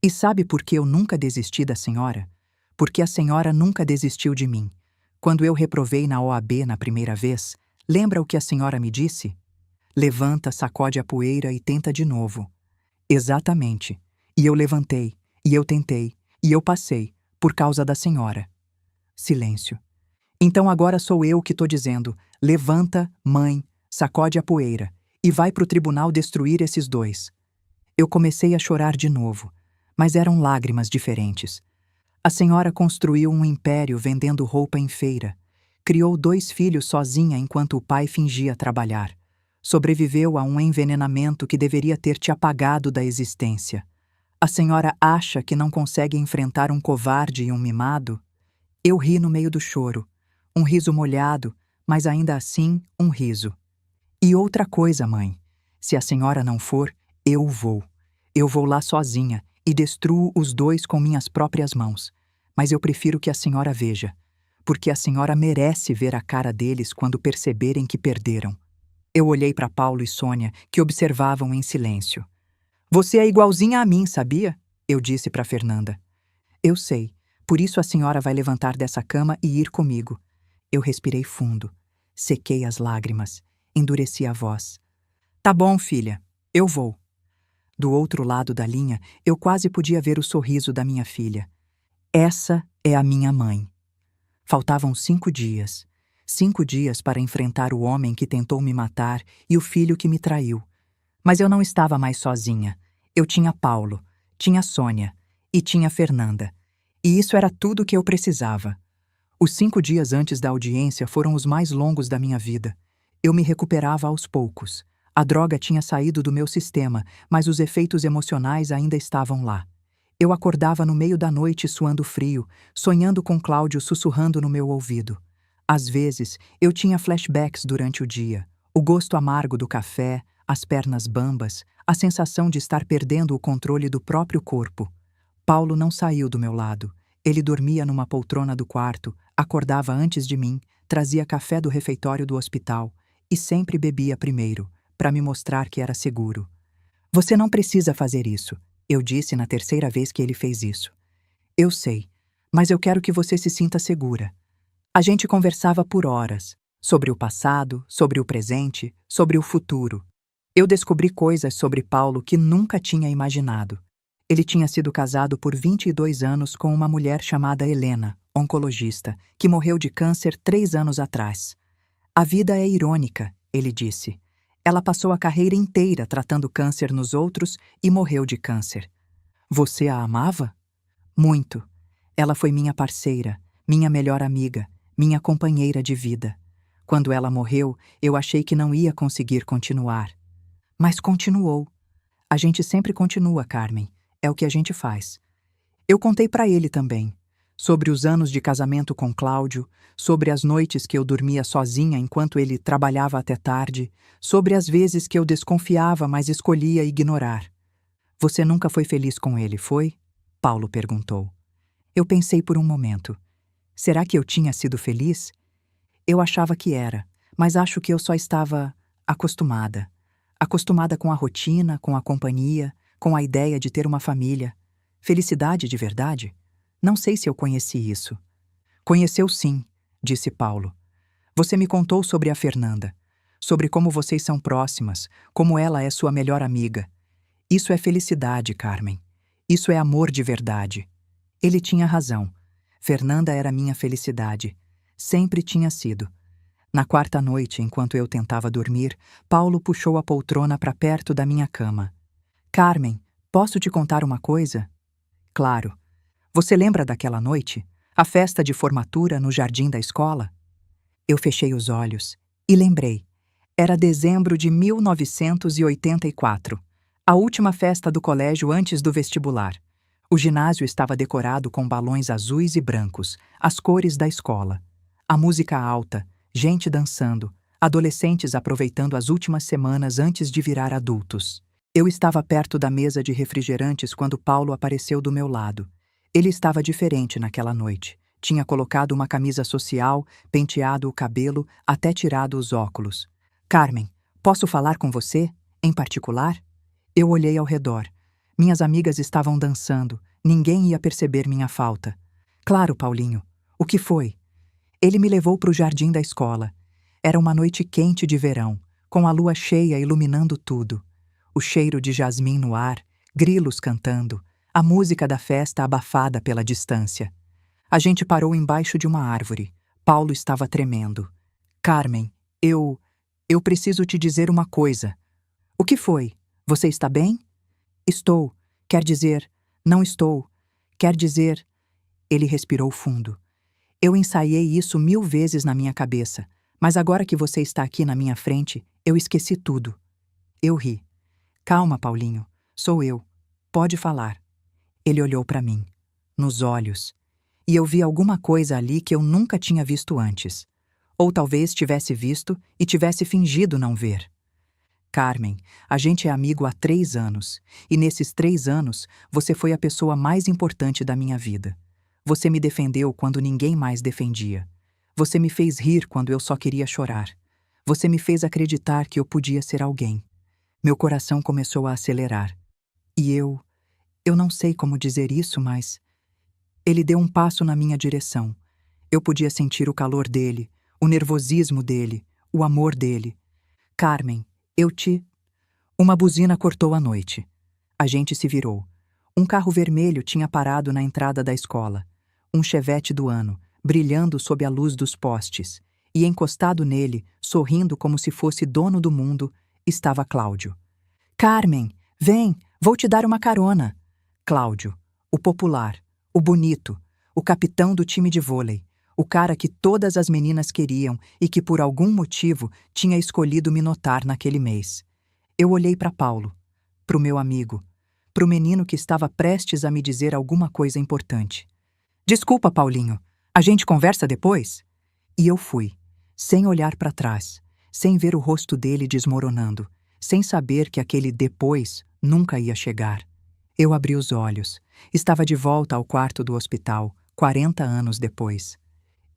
E sabe por que eu nunca desisti da senhora? Porque a senhora nunca desistiu de mim. Quando eu reprovei na OAB na primeira vez, lembra o que a senhora me disse? Levanta, sacode a poeira e tenta de novo. Exatamente. E eu levantei, e eu tentei, e eu passei, por causa da senhora. Silêncio. Então agora sou eu que tô dizendo, levanta, mãe, sacode a poeira, e vai pro tribunal destruir esses dois. Eu comecei a chorar de novo, mas eram lágrimas diferentes. A senhora construiu um império vendendo roupa em feira. Criou 2 filhos sozinha enquanto o pai fingia trabalhar. Sobreviveu a um envenenamento que deveria ter te apagado da existência. A senhora acha que não consegue enfrentar um covarde e um mimado? Eu ri no meio do choro. Um riso molhado, mas ainda assim um riso. E outra coisa, mãe. Se a senhora não for, eu vou. Eu vou lá sozinha e destruo os 2 com minhas próprias mãos. Mas eu prefiro que a senhora veja, porque a senhora merece ver a cara deles quando perceberem que perderam. Eu olhei para Paulo e Sônia, que observavam em silêncio. Você é igualzinha a mim, sabia? Eu disse para Fernanda. Eu sei, por isso a senhora vai levantar dessa cama e ir comigo. Eu respirei fundo, sequei as lágrimas, endureci a voz. Tá bom, filha, eu vou. Do outro lado da linha, eu quase podia ver o sorriso da minha filha. Essa é a minha mãe. Faltavam 5 dias. 5 dias para enfrentar o homem que tentou me matar e o filho que me traiu. Mas eu não estava mais sozinha. Eu tinha Paulo, tinha Sônia e tinha Fernanda. E isso era tudo o que eu precisava. Os 5 dias antes da audiência foram os mais longos da minha vida. Eu me recuperava aos poucos. A droga tinha saído do meu sistema, mas os efeitos emocionais ainda estavam lá. Eu acordava no meio da noite suando frio, sonhando com Cláudio sussurrando no meu ouvido. Às vezes, eu tinha flashbacks durante o dia. O gosto amargo do café, as pernas bambas, a sensação de estar perdendo o controle do próprio corpo. Paulo não saiu do meu lado. Ele dormia numa poltrona do quarto, acordava antes de mim, trazia café do refeitório do hospital e sempre bebia primeiro, para me mostrar que era seguro. Você não precisa fazer isso, eu disse na terceira vez que ele fez isso. Eu sei, mas eu quero que você se sinta segura. A gente conversava por horas, sobre o passado, sobre o presente, sobre o futuro. Eu descobri coisas sobre Paulo que nunca tinha imaginado. Ele tinha sido casado por 22 anos com uma mulher chamada Helena, oncologista, que morreu de câncer 3 anos atrás. A vida é irônica, ele disse. Ela passou a carreira inteira tratando câncer nos outros e morreu de câncer. Você a amava? Muito. Ela foi minha parceira, minha melhor amiga, minha companheira de vida. Quando ela morreu, eu achei que não ia conseguir continuar. Mas continuou. A gente sempre continua, Carmen. É o que a gente faz. Eu contei para ele também. Sobre os anos de casamento com Cláudio, sobre as noites que eu dormia sozinha enquanto ele trabalhava até tarde, sobre as vezes que eu desconfiava, mas escolhia ignorar. Você nunca foi feliz com ele, foi? Paulo perguntou. Eu pensei por um momento. Será que eu tinha sido feliz? Eu achava que era, mas acho que eu só estava acostumada. Acostumada com a rotina, com a companhia, com a ideia de ter uma família. Felicidade de verdade? Não sei se eu conheci isso. Conheceu sim, disse Paulo. Você me contou sobre a Fernanda, sobre como vocês são próximas, como ela é sua melhor amiga. Isso é felicidade, Carmen. Isso é amor de verdade. Ele tinha razão. Fernanda era minha felicidade. Sempre tinha sido. Na quarta noite, enquanto eu tentava dormir, Paulo puxou a poltrona para perto da minha cama. Carmen, posso te contar uma coisa? Claro. Você lembra daquela noite? A festa de formatura no jardim da escola? Eu fechei os olhos e lembrei. Era dezembro de 1984, a última festa do colégio antes do vestibular. O ginásio estava decorado com balões azuis e brancos, as cores da escola. A música alta, gente dançando, adolescentes aproveitando as últimas semanas antes de virar adultos. Eu estava perto da mesa de refrigerantes quando Paulo apareceu do meu lado. Ele estava diferente naquela noite. Tinha colocado uma camisa social, penteado o cabelo, até tirado os óculos. Carmen, posso falar com você, em particular? Eu olhei ao redor. Minhas amigas estavam dançando. Ninguém ia perceber minha falta. Claro, Paulinho. O que foi? Ele me levou para o jardim da escola. Era uma noite quente de verão, com a lua cheia iluminando tudo. O cheiro de jasmim no ar, grilos cantando, a música da festa abafada pela distância. A gente parou embaixo de uma árvore. Paulo estava tremendo. Carmen, eu preciso te dizer uma coisa. O que foi? Você está bem? Estou. Quer dizer, não estou. Quer dizer... Ele respirou fundo. Eu ensaiei isso 1000 vezes na minha cabeça, mas agora que você está aqui na minha frente, eu esqueci tudo. Eu ri. Calma, Paulinho. Sou eu. Pode falar. Ele olhou para mim, nos olhos, e eu vi alguma coisa ali que eu nunca tinha visto antes. Ou talvez tivesse visto e tivesse fingido não ver. Carmen, a gente é amigo há 3 anos, e nesses 3 anos você foi a pessoa mais importante da minha vida. Você me defendeu quando ninguém mais defendia. Você me fez rir quando eu só queria chorar. Você me fez acreditar que eu podia ser alguém. Meu coração começou a acelerar. E eu não sei como dizer isso, mas... Ele deu um passo na minha direção. Eu podia sentir o calor dele, o nervosismo dele, o amor dele. Carmen, eu te... Uma buzina cortou a noite. A gente se virou. Um carro vermelho tinha parado na entrada da escola. Um Chevette do ano, brilhando sob a luz dos postes. E encostado nele, sorrindo como se fosse dono do mundo, estava Cláudio. Carmen, vem, vou te dar uma carona. Cláudio, o popular, o bonito, o capitão do time de vôlei, o cara que todas as meninas queriam e que por algum motivo tinha escolhido me notar naquele mês. Eu olhei para Paulo, para o meu amigo, para o menino que estava prestes a me dizer alguma coisa importante. Desculpa, Paulinho, a gente conversa depois? E eu fui, sem olhar para trás, sem ver o rosto dele desmoronando, sem saber que aquele depois nunca ia chegar. Eu abri os olhos. Estava de volta ao quarto do hospital, 40 anos depois.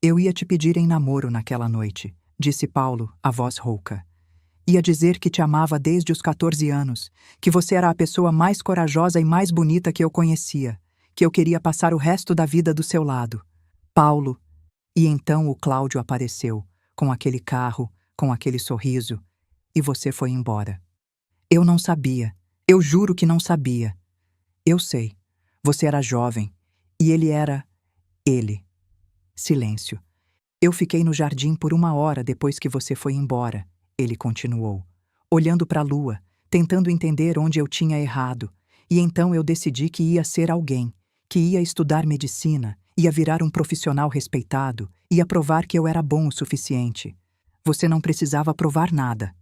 Eu ia te pedir em namoro naquela noite, disse Paulo, a voz rouca. Ia dizer que te amava desde os 14 anos, que você era a pessoa mais corajosa e mais bonita que eu conhecia, que eu queria passar o resto da vida do seu lado. Paulo. E então o Cláudio apareceu, com aquele carro, com aquele sorriso, e você foi embora. Eu não sabia. Eu juro que não sabia. Eu sei. Você era jovem. E ele era... ele. Silêncio. Eu fiquei no jardim por 1 hora depois que você foi embora, ele continuou, olhando para a lua, tentando entender onde eu tinha errado, e então eu decidi que ia ser alguém, que ia estudar medicina, ia virar um profissional respeitado, ia provar que eu era bom o suficiente. Você não precisava provar nada.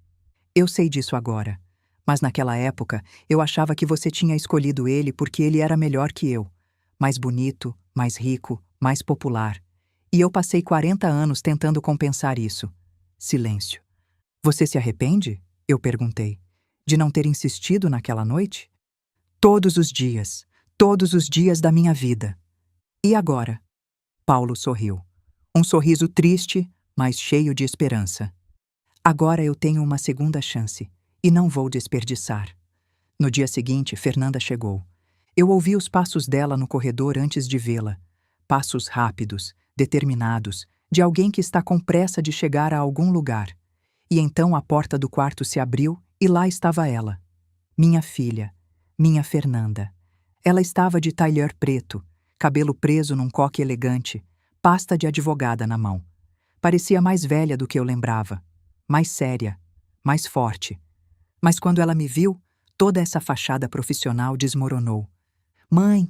Eu sei disso agora, mas naquela época eu achava que você tinha escolhido ele porque ele era melhor que eu, mais bonito, mais rico, mais popular. E eu passei 40 anos tentando compensar isso. Silêncio. Você se arrepende? Eu perguntei. De não ter insistido naquela noite? Todos os dias da minha vida. E agora? Paulo sorriu. Um sorriso triste, mas cheio de esperança. Agora eu tenho uma segunda chance, e não vou desperdiçar. No dia seguinte, Fernanda chegou. Eu ouvi os passos dela no corredor antes de vê-la. Passos rápidos, determinados, de alguém que está com pressa de chegar a algum lugar. E então a porta do quarto se abriu e lá estava ela. Minha filha, minha Fernanda. Ela estava de tailleur preto, cabelo preso num coque elegante, pasta de advogada na mão. Parecia mais velha do que eu lembrava, mais séria, mais forte. Mas quando ela me viu, toda essa fachada profissional desmoronou. Mãe!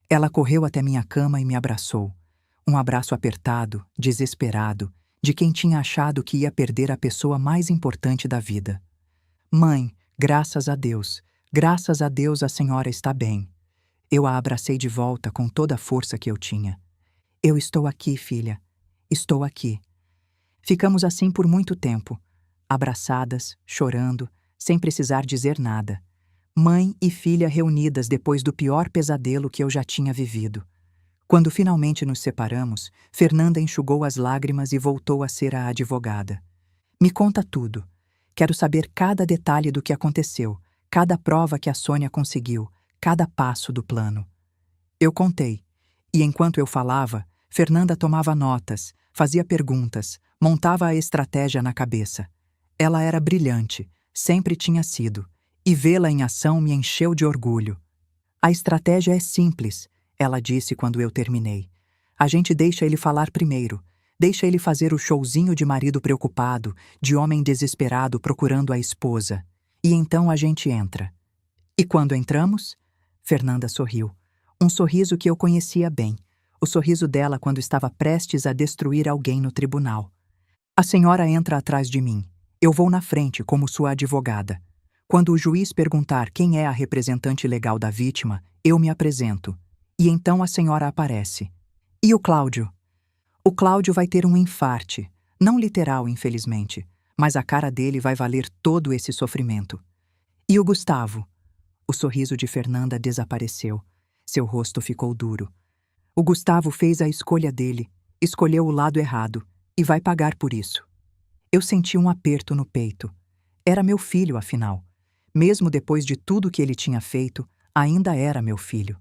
Ela correu até minha cama e me abraçou. Um abraço apertado, desesperado, de quem tinha achado que ia perder a pessoa mais importante da vida. Mãe, graças a Deus a senhora está bem. Eu a abracei de volta com toda a força que eu tinha. Eu estou aqui, filha. Estou aqui. Ficamos assim por muito tempo, abraçadas, chorando, sem precisar dizer nada. Mãe e filha reunidas depois do pior pesadelo que eu já tinha vivido. Quando finalmente nos separamos, Fernanda enxugou as lágrimas e voltou a ser a advogada. Me conta tudo. Quero saber cada detalhe do que aconteceu, cada prova que a Sônia conseguiu, cada passo do plano. Eu contei, e enquanto eu falava, Fernanda tomava notas, fazia perguntas, montava a estratégia na cabeça. Ela era brilhante, sempre tinha sido, e vê-la em ação me encheu de orgulho. A estratégia é simples, ela disse quando eu terminei. A gente deixa ele falar primeiro, deixa ele fazer o showzinho de marido preocupado, de homem desesperado procurando a esposa. E então a gente entra. E quando entramos? Fernanda sorriu. Um sorriso que eu conhecia bem. O sorriso dela quando estava prestes a destruir alguém no tribunal. A senhora entra atrás de mim. Eu vou na frente como sua advogada. Quando o juiz perguntar quem é a representante legal da vítima, eu me apresento. E então a senhora aparece. E o Cláudio? O Cláudio vai ter um infarte. Não literal, infelizmente. Mas a cara dele vai valer todo esse sofrimento. E o Gustavo? O sorriso de Fernanda desapareceu. Seu rosto ficou duro. O Gustavo fez a escolha dele, escolheu o lado errado, e vai pagar por isso. Eu senti um aperto no peito. Era meu filho, afinal. Mesmo depois de tudo que ele tinha feito, ainda era meu filho.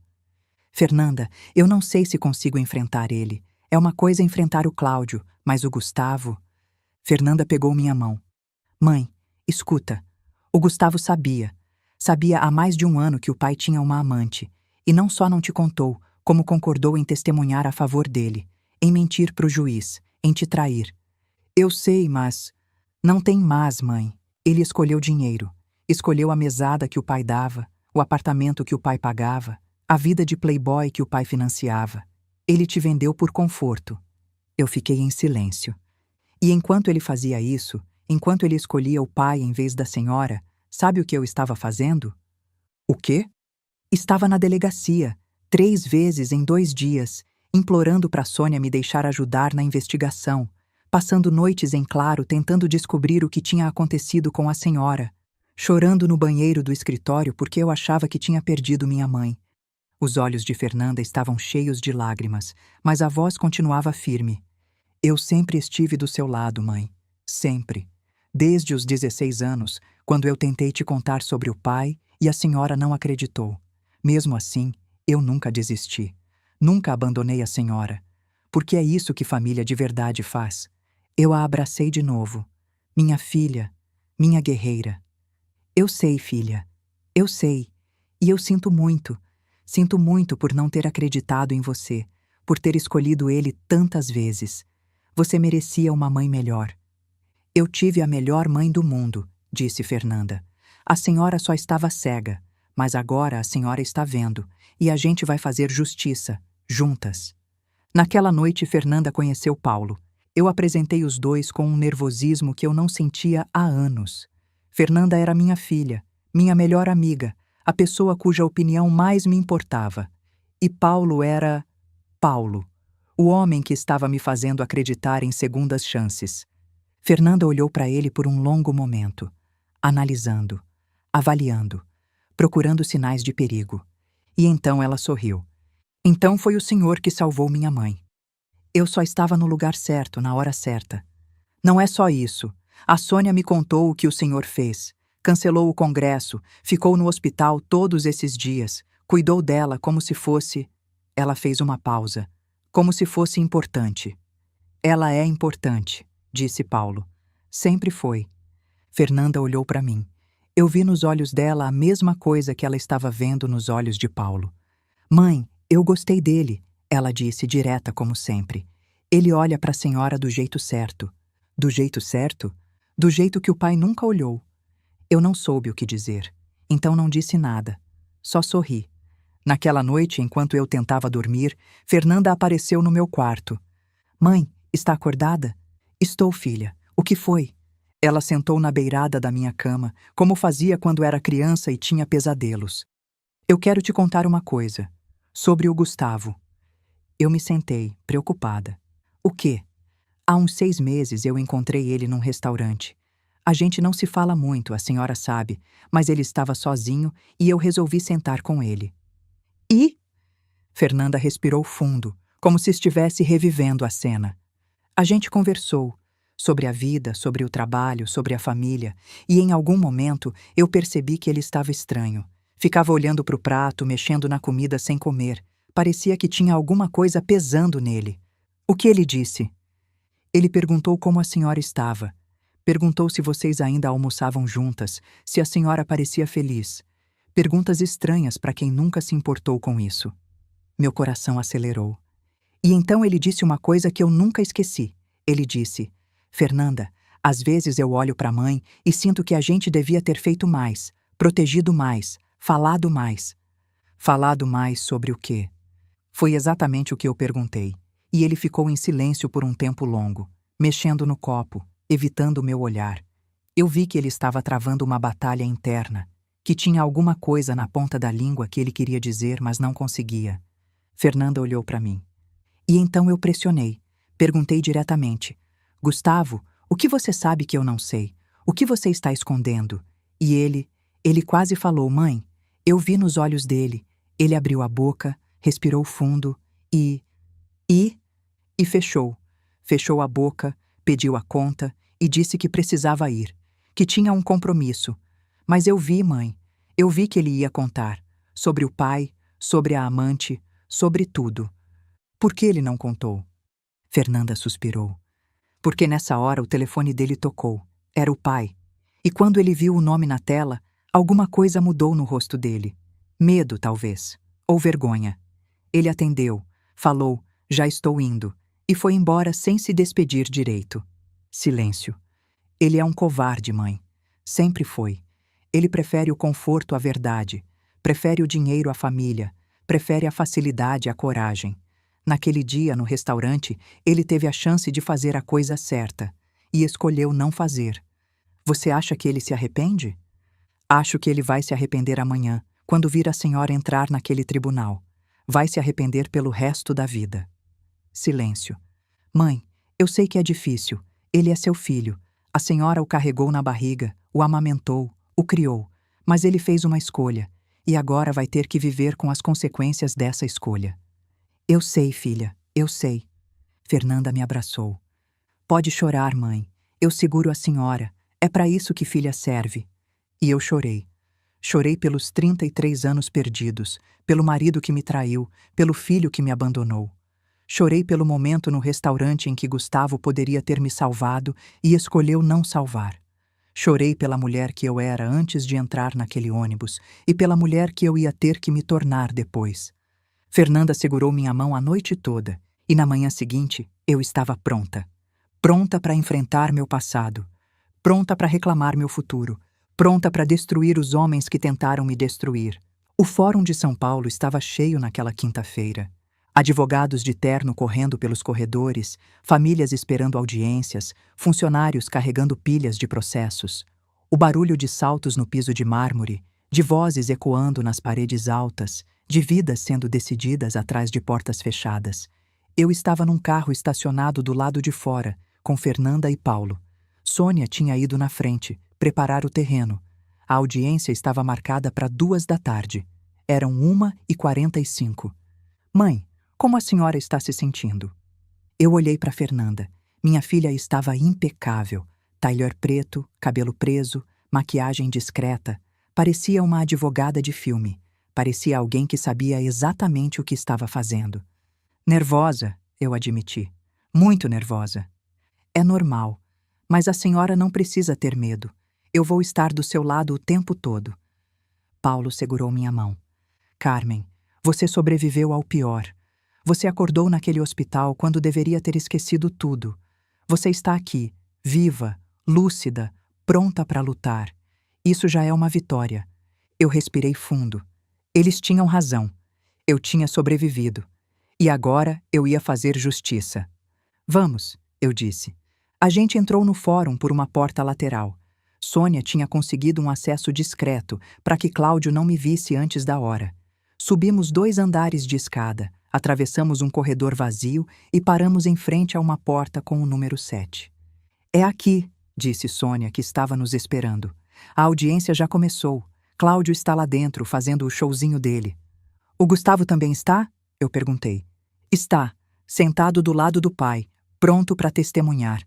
Fernanda, eu não sei se consigo enfrentar ele. É uma coisa enfrentar o Cláudio, mas o Gustavo... Fernanda pegou minha mão. Mãe, escuta. O Gustavo sabia. Sabia há mais de um ano que o pai tinha uma amante. E não só não te contou, como concordou em testemunhar a favor dele, em mentir pro juiz, em te trair. Eu sei, mas... Não tem mas, mãe. Ele escolheu dinheiro. Escolheu a mesada que o pai dava, o apartamento que o pai pagava, a vida de playboy que o pai financiava. Ele te vendeu por conforto. Eu fiquei em silêncio. E enquanto ele fazia isso, enquanto ele escolhia o pai em vez da senhora, sabe o que eu estava fazendo? O quê? Estava na delegacia, 3 vezes em 2 dias, implorando para Sônia me deixar ajudar na investigação, passando noites em claro tentando descobrir o que tinha acontecido com a senhora, chorando no banheiro do escritório porque eu achava que tinha perdido minha mãe. Os olhos de Fernanda estavam cheios de lágrimas, mas a voz continuava firme. Eu sempre estive do seu lado, mãe. Sempre. Desde os 16 anos, quando eu tentei te contar sobre o pai e a senhora não acreditou. Mesmo assim, eu nunca desisti. Nunca abandonei a senhora. Porque é isso que família de verdade faz. Eu a abracei de novo. Minha filha, minha guerreira. Eu sei, filha. Eu sei. E eu sinto muito. Sinto muito por não ter acreditado em você, por ter escolhido ele tantas vezes. Você merecia uma mãe melhor. Eu tive a melhor mãe do mundo, disse Fernanda. A senhora só estava cega, mas agora a senhora está vendo, e a gente vai fazer justiça, juntas. Naquela noite, Fernanda conheceu Paulo. Eu apresentei os dois com um nervosismo que eu não sentia há anos. Fernanda era minha filha, minha melhor amiga, a pessoa cuja opinião mais me importava. E Paulo era... Paulo, o homem que estava me fazendo acreditar em segundas chances. Fernanda olhou para ele por um longo momento, analisando, avaliando, procurando sinais de perigo. E então ela sorriu. Então foi o senhor que salvou minha mãe. Eu só estava no lugar certo, na hora certa. Não é só isso. A Sônia me contou o que o senhor fez. Cancelou o congresso, ficou no hospital todos esses dias, cuidou dela como se fosse... Ela fez uma pausa. Como se fosse importante. Ela é importante, disse Paulo. Sempre foi. Fernanda olhou para mim. Eu vi nos olhos dela a mesma coisa que ela estava vendo nos olhos de Paulo. Mãe, eu gostei dele, ela disse, direta como sempre. Ele olha para a senhora do jeito certo. Do jeito certo? Do jeito que o pai nunca olhou. Eu não soube o que dizer. Então não disse nada. Só sorri. Naquela noite, enquanto eu tentava dormir, Fernanda apareceu no meu quarto. Mãe, está acordada? Estou, filha. O que foi? Ela sentou na beirada da minha cama, como fazia quando era criança e tinha pesadelos. Eu quero te contar uma coisa. Sobre o Gustavo. Eu me sentei, preocupada. O quê? Há uns 6 meses eu encontrei ele num restaurante. A gente não se fala muito, a senhora sabe, mas ele estava sozinho e eu resolvi sentar com ele. E? Fernanda respirou fundo, como se estivesse revivendo a cena. A gente conversou sobre a vida, sobre o trabalho, sobre a família, e em algum momento eu percebi que ele estava estranho. Ficava olhando para o prato, mexendo na comida sem comer. Parecia que tinha alguma coisa pesando nele. O que ele disse? Ele perguntou como a senhora estava. Perguntou se vocês ainda almoçavam juntas, se a senhora parecia feliz. Perguntas estranhas para quem nunca se importou com isso. Meu coração acelerou. E então ele disse uma coisa que eu nunca esqueci. Ele disse: Fernanda, às vezes eu olho para a mãe e sinto que a gente devia ter feito mais, protegido mais, falado mais. Falado mais sobre o quê? Foi exatamente o que eu perguntei. E ele ficou em silêncio por um tempo longo, mexendo no copo, evitando o meu olhar. Eu vi que ele estava travando uma batalha interna, que tinha alguma coisa na ponta da língua que ele queria dizer, mas não conseguia. Fernanda olhou para mim. E então eu pressionei. Perguntei diretamente: Gustavo, o que você sabe que eu não sei? O que você está escondendo? E ele quase falou: mãe. Eu vi nos olhos dele. Ele abriu a boca, respirou fundo e fechou. Fechou a boca, pediu a conta e disse que precisava ir, que tinha um compromisso. Mas eu vi, mãe. Eu vi que ele ia contar. Sobre o pai, sobre a amante, sobre tudo. Por que ele não contou? Fernanda suspirou. porque nessa hora o telefone dele tocou. Era o pai. E quando ele viu o nome na tela, alguma coisa mudou no rosto dele. Medo, talvez. Ou vergonha. Ele atendeu, falou, já estou indo, e foi embora sem se despedir direito. Silêncio. Ele é um covarde, mãe. Sempre foi. Ele prefere o conforto à verdade, prefere o dinheiro à família, prefere a facilidade à coragem. Naquele dia, no restaurante, ele teve a chance de fazer a coisa certa e escolheu não fazer. Você acha que ele se arrepende? Acho que ele vai se arrepender amanhã, quando vir a senhora entrar naquele tribunal. Vai se arrepender pelo resto da vida. Silêncio. Mãe, eu sei que é difícil. Ele é seu filho. A senhora o carregou na barriga, o amamentou, o criou. Mas ele fez uma escolha, e agora vai ter que viver com as consequências dessa escolha. Eu sei, filha, eu sei. Fernanda me abraçou. Pode chorar, mãe. Eu seguro a senhora. É para isso que filha serve. E eu chorei. Chorei pelos 33 anos perdidos, pelo marido que me traiu, pelo filho que me abandonou. Chorei pelo momento no restaurante em que Gustavo poderia ter me salvado e escolheu não salvar. Chorei pela mulher que eu era antes de entrar naquele ônibus e pela mulher que eu ia ter que me tornar depois. Fernanda segurou minha mão a noite toda e na manhã seguinte eu estava pronta. Pronta para enfrentar meu passado. Pronta para reclamar meu futuro. Pronta para destruir os homens que tentaram me destruir. O Fórum de São Paulo estava cheio naquela quinta-feira. Advogados de terno correndo pelos corredores, famílias esperando audiências, funcionários carregando pilhas de processos. O barulho de saltos no piso de mármore, de vozes ecoando nas paredes altas, de vidas sendo decididas atrás de portas fechadas. Eu estava num carro estacionado do lado de fora, com Fernanda e Paulo. Sônia tinha ido na frente, preparar o terreno. A audiência estava marcada para 2 da tarde. Eram 1h45. Mãe, como a senhora está se sentindo? Eu olhei para Fernanda. Minha filha estava impecável. Tailleur preto, cabelo preso, maquiagem discreta. Parecia uma advogada de filme. Parecia alguém que sabia exatamente o que estava fazendo. Nervosa, eu admiti. Muito nervosa. É normal. Mas a senhora não precisa ter medo. Eu vou estar do seu lado o tempo todo. Paulo segurou minha mão. Carmen, você sobreviveu ao pior. Você acordou naquele hospital quando deveria ter esquecido tudo. Você está aqui, viva, lúcida, pronta para lutar. Isso já é uma vitória. Eu respirei fundo. Eles tinham razão. Eu tinha sobrevivido. E agora eu ia fazer justiça. Vamos, eu disse. A gente entrou no fórum por uma porta lateral. Sônia tinha conseguido um acesso discreto para que Cláudio não me visse antes da hora. Subimos 2 andares de escada, atravessamos um corredor vazio e paramos em frente a uma porta com o número 7. É aqui, disse Sônia, que estava nos esperando. A audiência já começou. Cláudio está lá dentro, fazendo o showzinho dele. O Gustavo também está? Eu perguntei. Está, sentado do lado do pai, pronto para testemunhar.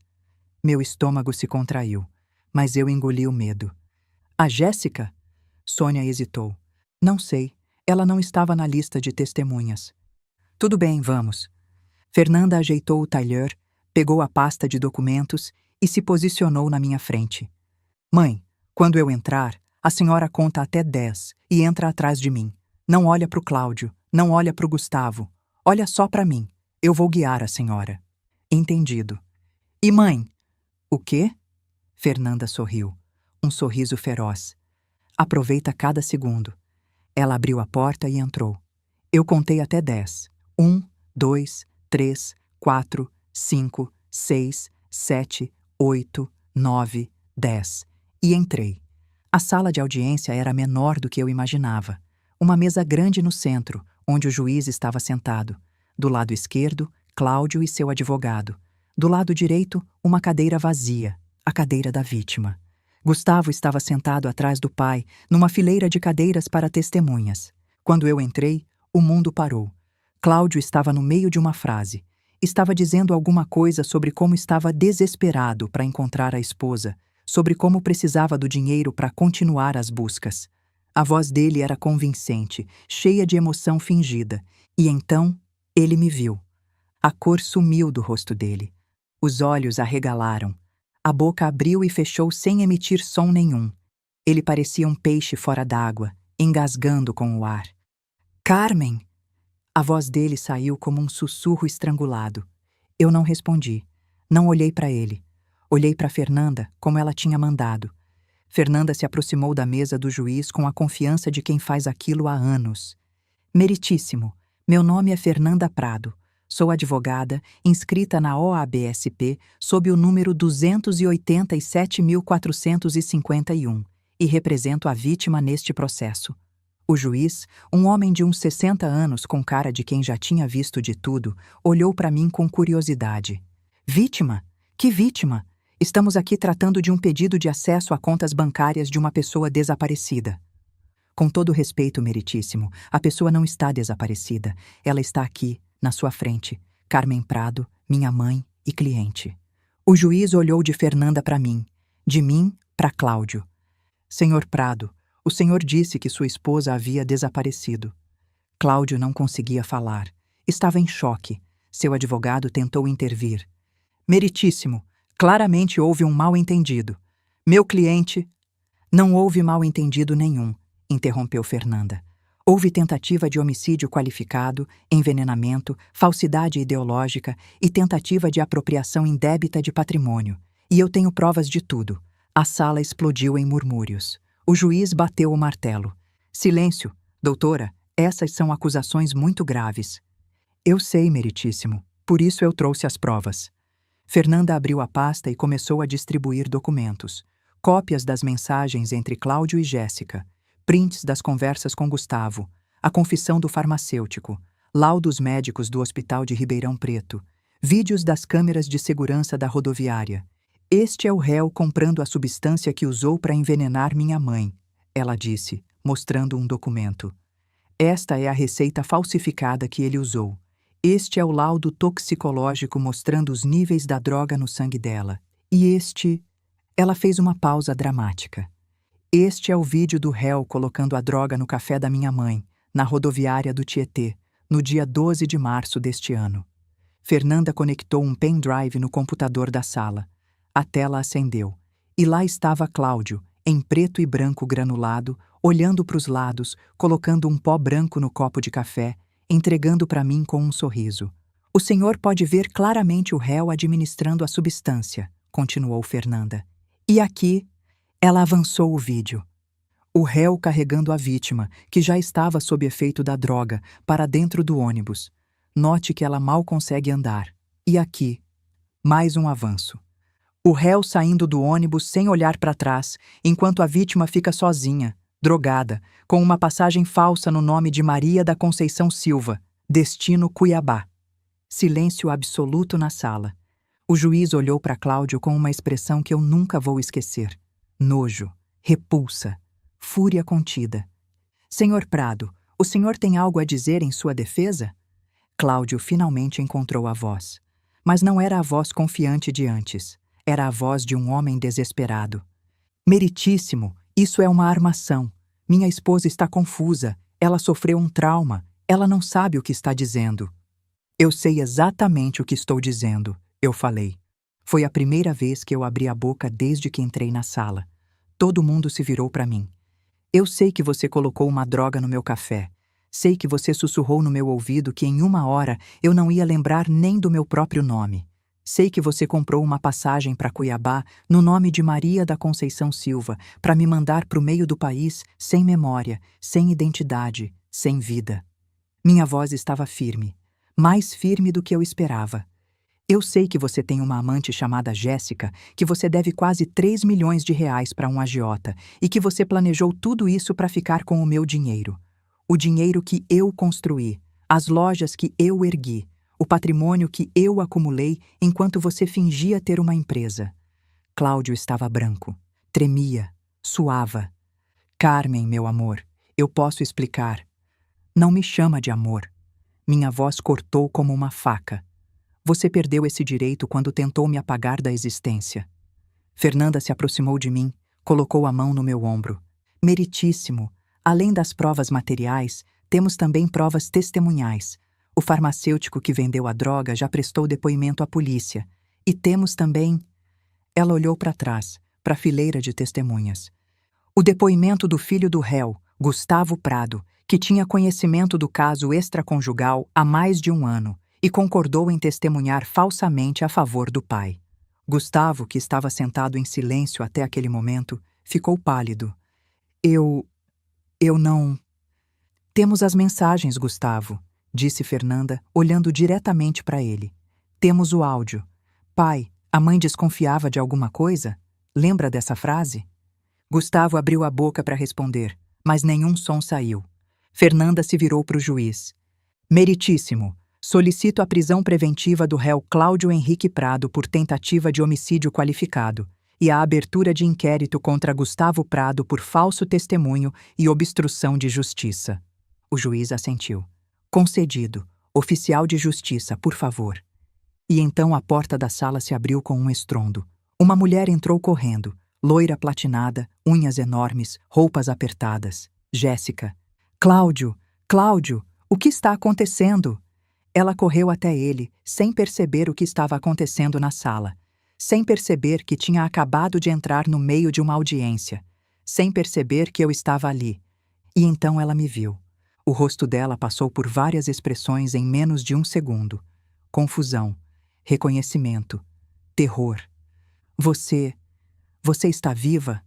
Meu estômago se contraiu, mas eu engoli o medo. A Jéssica? Sônia hesitou. Não sei, ela não estava na lista de testemunhas. Tudo bem, vamos. Fernanda ajeitou o tailleur, pegou a pasta de documentos e se posicionou na minha frente. Mãe, quando eu entrar, a senhora conta até 10 e entra atrás de mim. Não olha para o Cláudio, não olha para o Gustavo. Olha só para mim. Eu vou guiar a senhora. Entendido. E mãe? O quê? Fernanda sorriu. Um sorriso feroz. Aproveita cada segundo. Ela abriu a porta e entrou. Eu contei até 10. 1, 2, 3, 4, 5, 6, 7, 8, 9, 10. E entrei. A sala de audiência era menor do que eu imaginava. Uma mesa grande no centro, onde o juiz estava sentado. Do lado esquerdo, Cláudio e seu advogado. Do lado direito, uma cadeira vazia, a cadeira da vítima. Gustavo estava sentado atrás do pai, numa fileira de cadeiras para testemunhas. Quando eu entrei, o mundo parou. Cláudio estava no meio de uma frase. Estava dizendo alguma coisa sobre como estava desesperado para encontrar a esposa, sobre como precisava do dinheiro para continuar as buscas. A voz dele era convincente, cheia de emoção fingida, e então ele me viu. A cor sumiu do rosto dele. Os olhos arregalaram. A boca abriu e fechou sem emitir som nenhum. Ele parecia um peixe fora d'água, engasgando com o ar. Carmen! A voz dele saiu como um sussurro estrangulado. Eu não respondi. Não olhei para ele. Olhei para Fernanda, como ela tinha mandado. Fernanda se aproximou da mesa do juiz com a confiança de quem faz aquilo há anos. Meritíssimo, meu nome é Fernanda Prado. Sou advogada, inscrita na OABSP sob o número 287.451 e represento a vítima neste processo. O juiz, um homem de uns 60 anos com cara de quem já tinha visto de tudo, olhou para mim com curiosidade. Vítima? Que vítima? Estamos aqui tratando de um pedido de acesso a contas bancárias de uma pessoa desaparecida. Com todo respeito, meritíssimo, a pessoa não está desaparecida. Ela está aqui, na sua frente. Carmen Prado, minha mãe e cliente. O juiz olhou de Fernanda para mim, de mim para Cláudio. Senhor Prado, o senhor disse que sua esposa havia desaparecido. Cláudio não conseguia falar. Estava em choque. Seu advogado tentou intervir. Meritíssimo, claramente houve um mal-entendido. Meu cliente... Não houve mal-entendido nenhum, interrompeu Fernanda. Houve tentativa de homicídio qualificado, envenenamento, falsidade ideológica e tentativa de apropriação indébita de patrimônio. E eu tenho provas de tudo. A sala explodiu em murmúrios. O juiz bateu o martelo. Silêncio, doutora, essas são acusações muito graves. Eu sei, meritíssimo, por isso eu trouxe as provas. Fernanda abriu a pasta e começou a distribuir documentos. Cópias das mensagens entre Cláudio e Jéssica, prints das conversas com Gustavo, a confissão do farmacêutico, laudos médicos do Hospital de Ribeirão Preto, vídeos das câmeras de segurança da rodoviária. Este é o réu comprando a substância que usou para envenenar minha mãe, ela disse, mostrando um documento. Esta é a receita falsificada que ele usou. Este é o laudo toxicológico mostrando os níveis da droga no sangue dela. E este... Ela fez uma pausa dramática. Este é o vídeo do réu colocando a droga no café da minha mãe, na rodoviária do Tietê, no dia 12 de março deste ano. Fernanda conectou um pendrive no computador da sala. A tela acendeu. E lá estava Cláudio, em preto e branco granulado, olhando para os lados, colocando um pó branco no copo de café, entregando para mim com um sorriso. O senhor pode ver claramente o réu administrando a substância, continuou Fernanda. E aqui, ela avançou o vídeo. O réu carregando a vítima, que já estava sob efeito da droga, para dentro do ônibus. Note que ela mal consegue andar. E aqui, mais um avanço. O réu saindo do ônibus sem olhar para trás, enquanto a vítima fica sozinha, drogada, com uma passagem falsa no nome de Maria da Conceição Silva, destino Cuiabá. Silêncio absoluto na sala. O juiz olhou para Cláudio com uma expressão que eu nunca vou esquecer. Nojo, repulsa, fúria contida. Senhor Prado, o senhor tem algo a dizer em sua defesa? Cláudio finalmente encontrou a voz. Mas não era a voz confiante de antes. Era a voz de um homem desesperado. Meritíssimo, isso é uma armação. Minha esposa está confusa. Ela sofreu um trauma. Ela não sabe o que está dizendo. Eu sei exatamente o que estou dizendo, eu falei. Foi a primeira vez que eu abri a boca desde que entrei na sala. Todo mundo se virou para mim. Eu sei que você colocou uma droga no meu café. Sei que você sussurrou no meu ouvido que em 1 hora eu não ia lembrar nem do meu próprio nome. Sei que você comprou uma passagem para Cuiabá no nome de Maria da Conceição Silva para me mandar para o meio do país sem memória, sem identidade, sem vida. Minha voz estava firme, mais firme do que eu esperava. Eu sei que você tem uma amante chamada Jéssica, que você deve quase 3 milhões de reais para um agiota e que você planejou tudo isso para ficar com o meu dinheiro. O dinheiro que eu construí, as lojas que eu ergui, o patrimônio que eu acumulei enquanto você fingia ter uma empresa. Cláudio estava branco, tremia, suava. Carmen, meu amor, eu posso explicar. Não me chama de amor. Minha voz cortou como uma faca. Você perdeu esse direito quando tentou me apagar da existência. Fernanda se aproximou de mim, colocou a mão no meu ombro. Meritíssimo, além das provas materiais, temos também provas testemunhais. O farmacêutico que vendeu a droga já prestou depoimento à polícia. E temos também. Ela olhou para trás, para a fileira de testemunhas. O depoimento do filho do réu, Gustavo Prado, que tinha conhecimento do caso extraconjugal há mais de um ano e concordou em testemunhar falsamente a favor do pai. Gustavo, que estava sentado em silêncio até aquele momento, ficou pálido. Eu não... Temos as mensagens, Gustavo, disse Fernanda, olhando diretamente para ele. Temos o áudio. Pai, a mãe desconfiava de alguma coisa? Lembra dessa frase? Gustavo abriu a boca para responder, mas nenhum som saiu. Fernanda se virou para o juiz. Meritíssimo, solicito a prisão preventiva do réu Cláudio Henrique Prado por tentativa de homicídio qualificado e a abertura de inquérito contra Gustavo Prado por falso testemunho e obstrução de justiça. O juiz assentiu. Concedido. Oficial de justiça, por favor. E então a porta da sala se abriu com um estrondo. Uma mulher entrou correndo, loira platinada, unhas enormes, roupas apertadas. Jéssica. Cláudio, Cláudio, o que está acontecendo? Ela correu até ele, sem perceber o que estava acontecendo na sala, sem perceber que tinha acabado de entrar no meio de uma audiência, sem perceber que eu estava ali. E então ela me viu. O rosto dela passou por várias expressões em menos de um segundo. Confusão, reconhecimento, terror. Você está viva?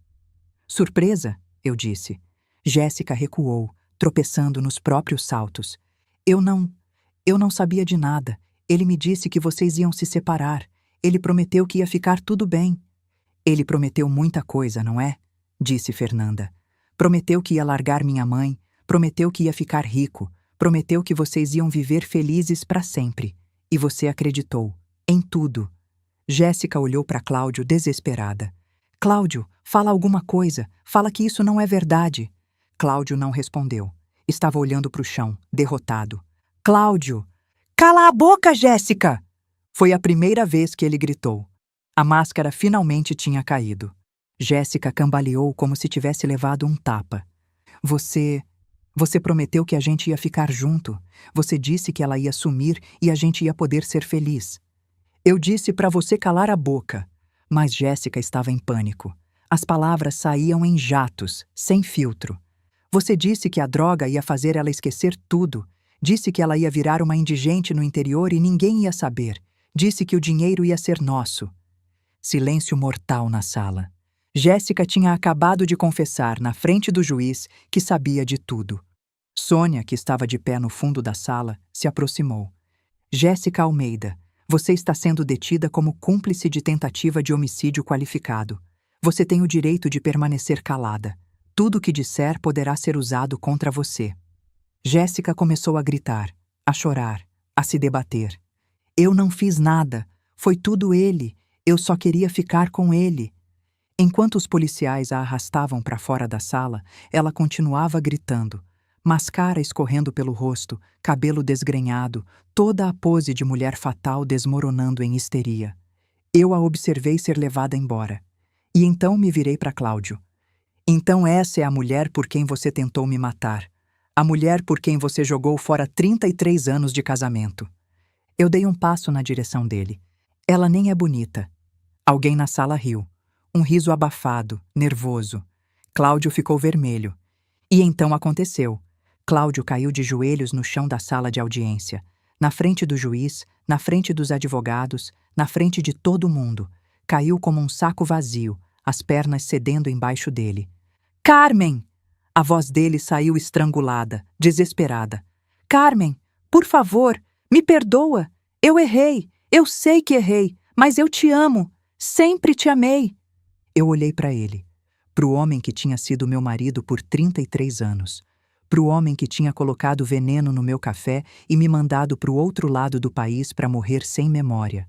Surpresa, eu disse. Jéssica recuou, tropeçando nos próprios saltos. Eu não sabia de nada. Ele me disse que vocês iam se separar. Ele prometeu que ia ficar tudo bem. Ele prometeu muita coisa, não é? Disse Fernanda. Prometeu que ia largar minha mãe, prometeu que ia ficar rico, prometeu que vocês iam viver felizes para sempre. E você acreditou. Em tudo. Jéssica olhou para Cláudio desesperada. Cláudio, fala alguma coisa. Fala que isso não é verdade. Cláudio não respondeu. Estava olhando para o chão, derrotado. Cláudio! Cala a boca, Jéssica! Foi a primeira vez que ele gritou. A máscara finalmente tinha caído. Jéssica cambaleou como se tivesse levado um tapa. Você prometeu que a gente ia ficar junto. Você disse que ela ia sumir e a gente ia poder ser feliz. Eu disse para você calar a boca. Mas Jéssica estava em pânico. As palavras saíam em jatos, sem filtro. Você disse que a droga ia fazer ela esquecer tudo. Disse que ela ia virar uma indigente no interior e ninguém ia saber. Disse que o dinheiro ia ser nosso. Silêncio mortal na sala. Jéssica tinha acabado de confessar na frente do juiz que sabia de tudo. Sônia, que estava de pé no fundo da sala, se aproximou. Jéssica Almeida, você está sendo detida como cúmplice de tentativa de homicídio qualificado. Você tem o direito de permanecer calada. Tudo o que disser poderá ser usado contra você. Jéssica começou a gritar, a chorar, a se debater. Eu não fiz nada. Foi tudo ele. Eu só queria ficar com ele. Enquanto os policiais a arrastavam para fora da sala, ela continuava gritando. Mascara escorrendo pelo rosto, cabelo desgrenhado, toda a pose de mulher fatal desmoronando em histeria. Eu a observei ser levada embora. E então me virei para Cláudio. Então essa é a mulher por quem você tentou me matar. A mulher por quem você jogou fora 33 anos de casamento. Eu dei um passo na direção dele. Ela nem é bonita. Alguém na sala riu. Um riso abafado, nervoso. Cláudio ficou vermelho. E então aconteceu. Cláudio caiu de joelhos no chão da sala de audiência, na frente do juiz, na frente dos advogados, na frente de todo mundo. Caiu como um saco vazio, as pernas cedendo embaixo dele. Carmen! A voz dele saiu estrangulada, desesperada. Carmen, por favor, me perdoa. Eu errei. Eu sei que errei, mas eu te amo. Sempre te amei. Eu olhei para ele, para o homem que tinha sido meu marido por 33 anos. Para o homem que tinha colocado veneno no meu café e me mandado para o outro lado do país para morrer sem memória.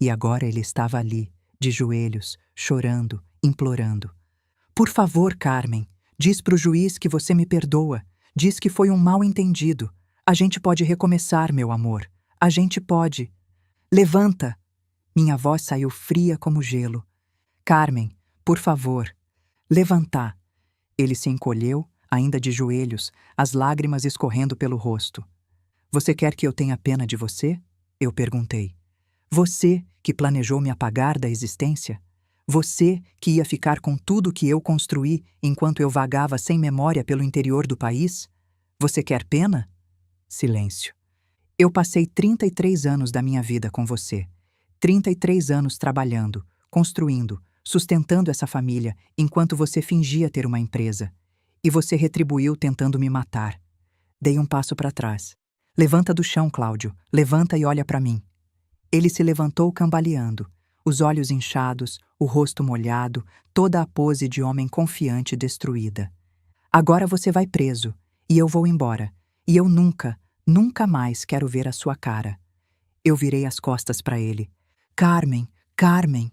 E agora ele estava ali, de joelhos, chorando, implorando. Por favor, Carmen, diz para o juiz que você me perdoa. Diz que foi um mal-entendido. A gente pode recomeçar, meu amor. A gente pode. Levanta! Minha voz saiu fria como gelo. Carmen, por favor. Levantar. Ele se encolheu, ainda de joelhos, as lágrimas escorrendo pelo rosto. Você quer que eu tenha pena de você? Eu perguntei. Você que planejou me apagar da existência? Você que ia ficar com tudo que eu construí enquanto eu vagava sem memória pelo interior do país? Você quer pena? Silêncio. Eu passei 33 anos da minha vida com você. 33 anos trabalhando, construindo, sustentando essa família enquanto você fingia ter uma empresa. E você retribuiu tentando me matar. Dei um passo para trás. Levanta do chão, Cláudio. Levanta e olha para mim. Ele se levantou cambaleando, os olhos inchados, o rosto molhado, toda a pose de homem confiante destruída. Agora você vai preso, e eu vou embora, e eu nunca, nunca mais quero ver a sua cara. Eu virei as costas para ele. Carmen, Carmen!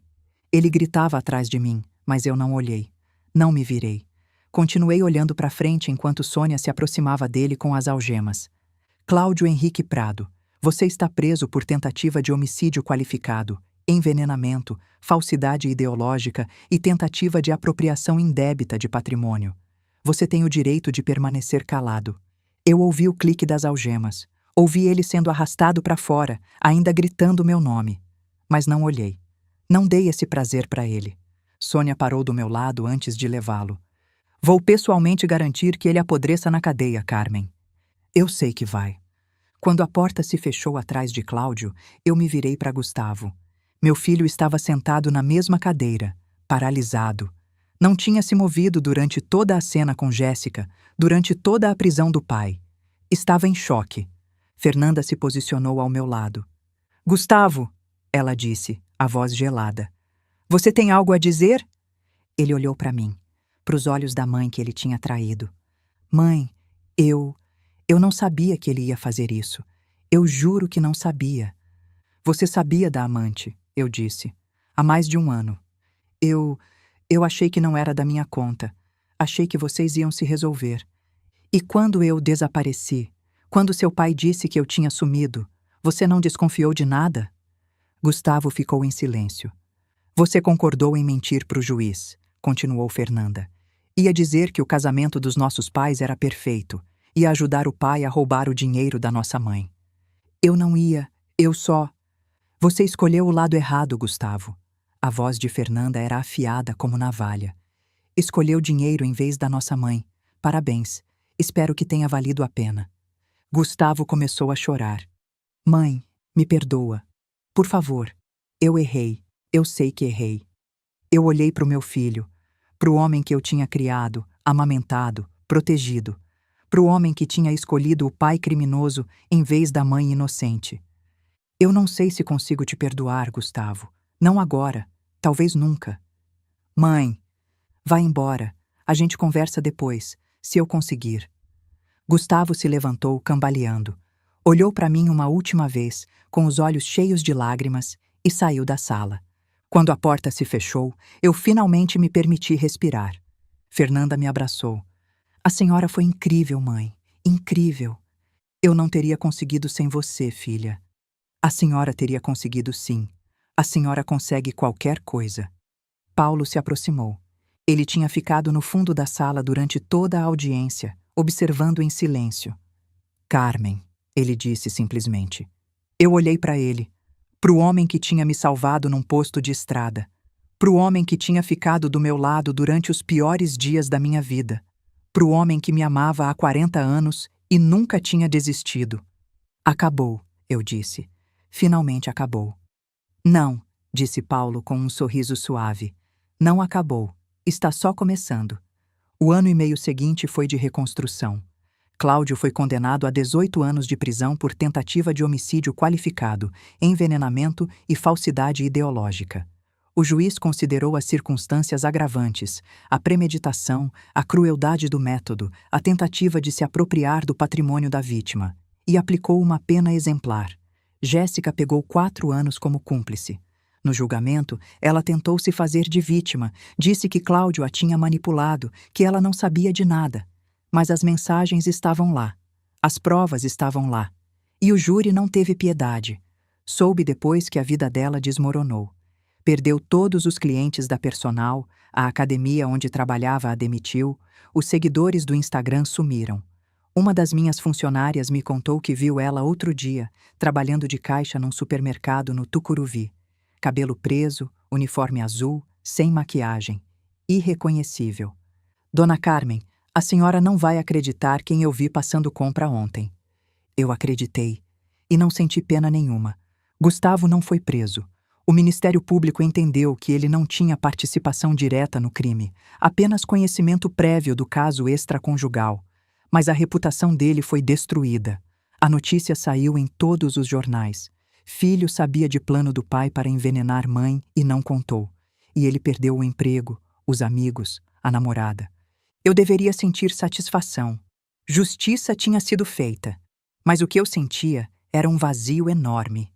Ele gritava atrás de mim, mas eu não olhei. Não me virei. Continuei olhando para frente enquanto Sônia se aproximava dele com as algemas. Cláudio Henrique Prado, você está preso por tentativa de homicídio qualificado, envenenamento, falsidade ideológica e tentativa de apropriação indébita de patrimônio. Você tem o direito de permanecer calado. Eu ouvi o clique das algemas. Ouvi ele sendo arrastado para fora, ainda gritando meu nome. Mas não olhei. Não dei esse prazer para ele. Sônia parou do meu lado antes de levá-lo. Vou pessoalmente garantir que ele apodreça na cadeia, Carmen. Eu sei que vai. Quando a porta se fechou atrás de Cláudio, eu me virei para Gustavo. Meu filho estava sentado na mesma cadeira, paralisado. Não tinha se movido durante toda a cena com Jéssica, durante toda a prisão do pai. Estava em choque. Fernanda se posicionou ao meu lado. Gustavo, ela disse, a voz gelada. Você tem algo a dizer? Ele olhou para mim, para os olhos da mãe que ele tinha traído. Mãe, eu não sabia que ele ia fazer isso. Eu juro que não sabia. Você sabia da amante, eu disse. Há mais de um ano. Eu achei que não era da minha conta. Achei que vocês iam se resolver. E quando eu desapareci, quando seu pai disse que eu tinha sumido, você não desconfiou de nada? Gustavo ficou em silêncio. Você concordou em mentir para o juiz, continuou Fernanda. Ia dizer que o casamento dos nossos pais era perfeito. Ia ajudar o pai a roubar o dinheiro da nossa mãe. Eu não ia, eu só... Você escolheu o lado errado, Gustavo. A voz de Fernanda era afiada como navalha. Escolheu dinheiro em vez da nossa mãe. Parabéns. Espero que tenha valido a pena. Gustavo começou a chorar. Mãe, me perdoa. Por favor. Eu errei. Eu sei que errei. Eu olhei para o meu filho, para o homem que eu tinha criado, amamentado, protegido. Para o homem que tinha escolhido o pai criminoso em vez da mãe inocente. Eu não sei se consigo te perdoar, Gustavo. Não agora. Talvez nunca. Mãe, vá embora. A gente conversa depois, se eu conseguir. Gustavo se levantou, cambaleando. Olhou para mim uma última vez, com os olhos cheios de lágrimas, e saiu da sala. Quando a porta se fechou, eu finalmente me permiti respirar. Fernanda me abraçou. A senhora foi incrível, mãe. Incrível. Eu não teria conseguido sem você, filha. A senhora teria conseguido sim. A senhora consegue qualquer coisa. Paulo se aproximou. Ele tinha ficado no fundo da sala durante toda a audiência, observando em silêncio. Carmen, ele disse simplesmente. Eu olhei para ele, para o homem que tinha me salvado num posto de estrada, para o homem que tinha ficado do meu lado durante os piores dias da minha vida, para o homem que me amava há 40 anos e nunca tinha desistido. Acabou, eu disse. Finalmente acabou. Não, disse Paulo com um sorriso suave. Não acabou. Está só começando. O ano e meio seguinte foi de reconstrução. Cláudio foi condenado a 18 anos de prisão por tentativa de homicídio qualificado, envenenamento e falsidade ideológica. O juiz considerou as circunstâncias agravantes, a premeditação, a crueldade do método, a tentativa de se apropriar do patrimônio da vítima, e aplicou uma pena exemplar. Jéssica pegou 4 anos como cúmplice. No julgamento, ela tentou se fazer de vítima, disse que Cláudio a tinha manipulado, que ela não sabia de nada. Mas as mensagens estavam lá, as provas estavam lá, e o júri não teve piedade. Soube depois que a vida dela desmoronou. Perdeu todos os clientes da personal, a academia onde trabalhava a demitiu, os seguidores do Instagram sumiram. Uma das minhas funcionárias me contou que viu ela outro dia, trabalhando de caixa num supermercado no Tucuruvi. Cabelo preso, uniforme azul, sem maquiagem. Irreconhecível. Dona Carmen, a senhora não vai acreditar quem eu vi passando compra ontem. Eu acreditei. E não senti pena nenhuma. Gustavo não foi preso. O Ministério Público entendeu que ele não tinha participação direta no crime, apenas conhecimento prévio do caso extraconjugal. Mas a reputação dele foi destruída. A notícia saiu em todos os jornais. Filho sabia de plano do pai para envenenar mãe e não contou. E ele perdeu o emprego, os amigos, a namorada. Eu deveria sentir satisfação. Justiça tinha sido feita. Mas o que eu sentia era um vazio enorme.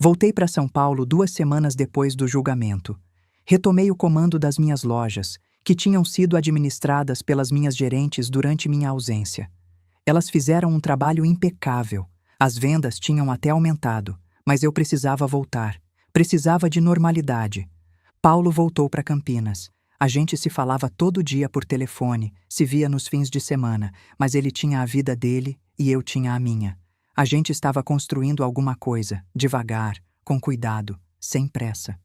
Voltei para São Paulo 2 semanas depois do julgamento. Retomei o comando das minhas lojas, que tinham sido administradas pelas minhas gerentes durante minha ausência. Elas fizeram um trabalho impecável. As vendas tinham até aumentado, mas eu precisava voltar. Precisava de normalidade. Paulo voltou para Campinas. A gente se falava todo dia por telefone, se via nos fins de semana, mas ele tinha a vida dele e eu tinha a minha. A gente estava construindo alguma coisa, devagar, com cuidado, sem pressa.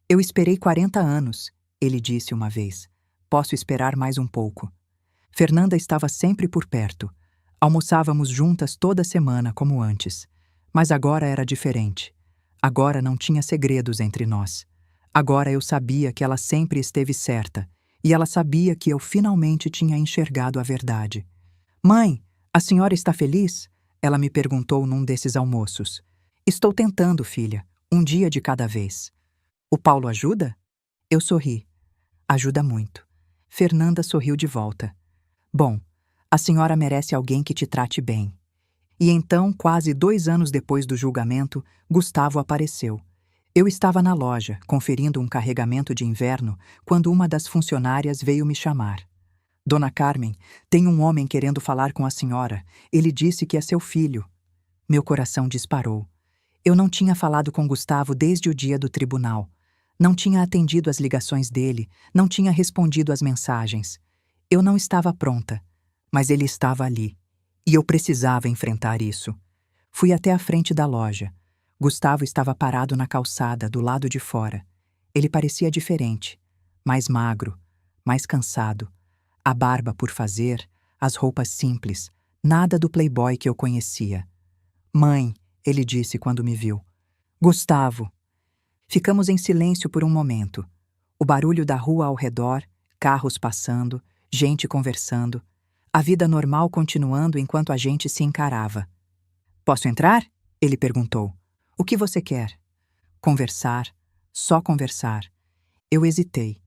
Eu esperei 40 anos, ele disse uma vez. Posso esperar mais um pouco. Fernanda estava sempre por perto. Almoçávamos juntas toda semana, como antes. Mas agora era diferente. Agora não tinha segredos entre nós. Agora eu sabia que ela sempre esteve certa, e ela sabia que eu finalmente tinha enxergado a verdade. Mãe, a senhora está feliz? Ela me perguntou num desses almoços. Estou tentando, filha, um dia de cada vez. O Paulo ajuda? Eu sorri. Ajuda muito. Fernanda sorriu de volta. Bom, a senhora merece alguém que te trate bem. E então, quase 2 anos depois do julgamento, Gustavo apareceu. Eu estava na loja, conferindo um carregamento de inverno, quando uma das funcionárias veio me chamar. Dona Carmen, tem um homem querendo falar com a senhora. Ele disse que é seu filho. Meu coração disparou. Eu não tinha falado com Gustavo desde o dia do tribunal. Não tinha atendido às ligações dele, não tinha respondido às mensagens. Eu não estava pronta, mas ele estava ali. E eu precisava enfrentar isso. Fui até a frente da loja. Gustavo estava parado na calçada, do lado de fora. Ele parecia diferente, mais magro, mais cansado. A barba por fazer, as roupas simples, nada do playboy que eu conhecia. Mãe, ele disse quando me viu. Gustavo. Ficamos em silêncio por um momento. O barulho da rua ao redor, carros passando, gente conversando, a vida normal continuando enquanto a gente se encarava. Posso entrar? Ele perguntou. O que você quer? Conversar, só conversar. Eu hesitei.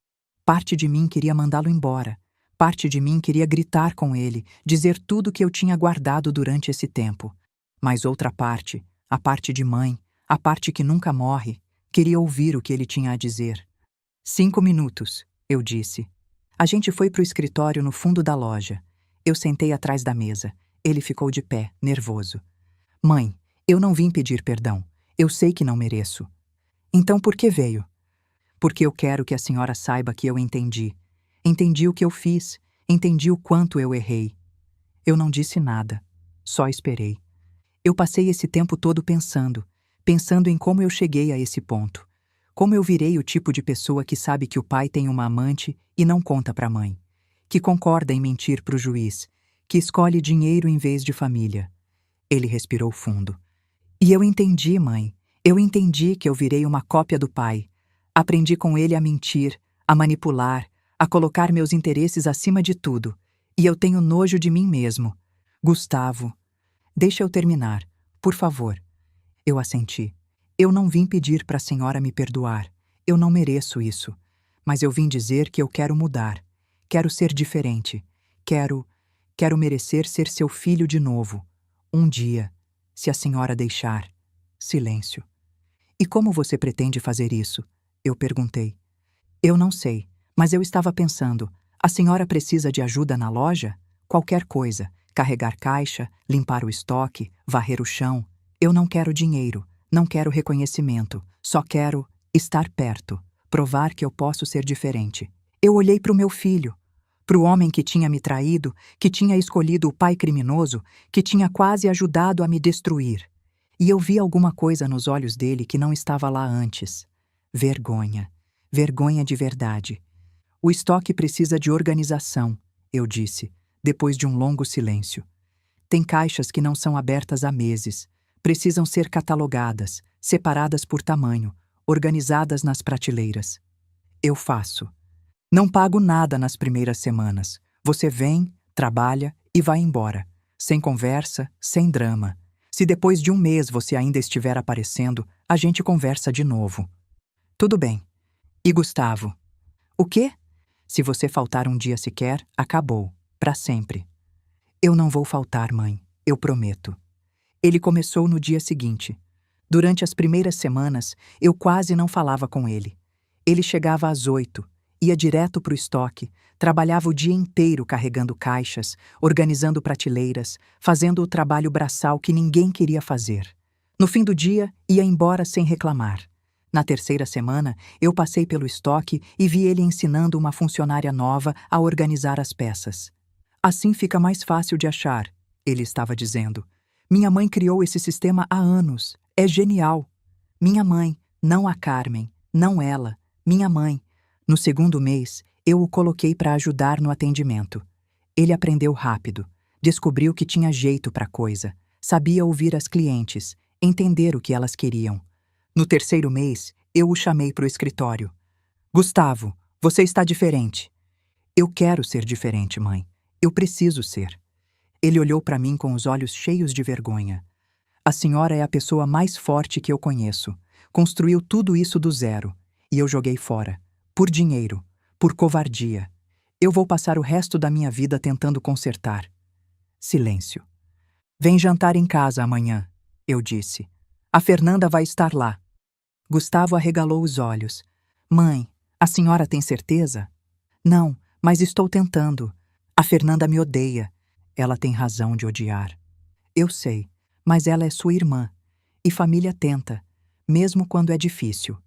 Parte de mim queria mandá-lo embora. Parte de mim queria gritar com ele, dizer tudo que eu tinha guardado durante esse tempo. Mas outra parte, a parte de mãe, a parte que nunca morre, queria ouvir o que ele tinha a dizer. 5 minutos, eu disse. A gente foi para o escritório no fundo da loja. Eu sentei atrás da mesa. Ele ficou de pé, nervoso. Mãe, eu não vim pedir perdão. Eu sei que não mereço. Então por que veio? Porque eu quero que a senhora saiba que eu entendi. Entendi o que eu fiz. Entendi o quanto eu errei. Eu não disse nada. Só esperei. Eu passei esse tempo todo pensando em como eu cheguei a esse ponto. Como eu virei o tipo de pessoa que sabe que o pai tem uma amante e não conta para a mãe. Que concorda em mentir para o juiz. Que escolhe dinheiro em vez de família. Ele respirou fundo. E eu entendi, mãe. Eu entendi que eu virei uma cópia do pai. Aprendi com ele a mentir, a manipular, a colocar meus interesses acima de tudo. E eu tenho nojo de mim mesmo. Gustavo, deixa eu terminar, por favor. Eu assenti. Eu não vim pedir para a senhora me perdoar. Eu não mereço isso. Mas eu vim dizer que eu quero mudar. Quero ser diferente. Quero merecer ser seu filho de novo. Um dia, se a senhora deixar. Silêncio. E como você pretende fazer isso? Eu perguntei. Eu não sei, mas eu estava pensando. A senhora precisa de ajuda na loja? Qualquer coisa. Carregar caixa, limpar o estoque, varrer o chão. Eu não quero dinheiro, não quero reconhecimento. Só quero estar perto, provar que eu posso ser diferente. Eu olhei para o meu filho. Pro homem que tinha me traído, que tinha escolhido o pai criminoso, que tinha quase ajudado a me destruir. E eu vi alguma coisa nos olhos dele que não estava lá antes. Vergonha. Vergonha de verdade. O estoque precisa de organização, eu disse, depois de um longo silêncio. Tem caixas que não são abertas há meses. Precisam ser catalogadas, separadas por tamanho, organizadas nas prateleiras. Eu faço. Não pago nada nas primeiras semanas. Você vem, trabalha e vai embora. Sem conversa, sem drama. Se depois de um mês você ainda estiver aparecendo, a gente conversa de novo. Tudo bem. E Gustavo? O quê? Se você faltar um dia sequer, acabou. Para sempre. Eu não vou faltar, mãe. Eu prometo. Ele começou no dia seguinte. Durante as primeiras semanas, eu quase não falava com ele. Ele chegava às 8, ia direto para o estoque, trabalhava o dia inteiro carregando caixas, organizando prateleiras, fazendo o trabalho braçal que ninguém queria fazer. No fim do dia, ia embora sem reclamar. Na terceira semana, eu passei pelo estoque e vi ele ensinando uma funcionária nova a organizar as peças. Assim fica mais fácil de achar, ele estava dizendo. Minha mãe criou esse sistema há anos. É genial. Minha mãe, não a Carmen, não ela, minha mãe. No segundo mês, eu o coloquei para ajudar no atendimento. Ele aprendeu rápido, descobriu que tinha jeito para a coisa, sabia ouvir as clientes, entender o que elas queriam. No terceiro mês, eu o chamei para o escritório. Gustavo, você está diferente. Eu quero ser diferente, mãe. Eu preciso ser. Ele olhou para mim com os olhos cheios de vergonha. A senhora é a pessoa mais forte que eu conheço. Construiu tudo isso do zero. E eu joguei fora. Por dinheiro. Por covardia. Eu vou passar o resto da minha vida tentando consertar. Silêncio. Vem jantar em casa amanhã, eu disse. A Fernanda vai estar lá. Gustavo arregalou os olhos. Mãe, a senhora tem certeza? Não, mas estou tentando. A Fernanda me odeia. Ela tem razão de odiar. Eu sei, mas ela é sua irmã. E família tenta, mesmo quando é difícil.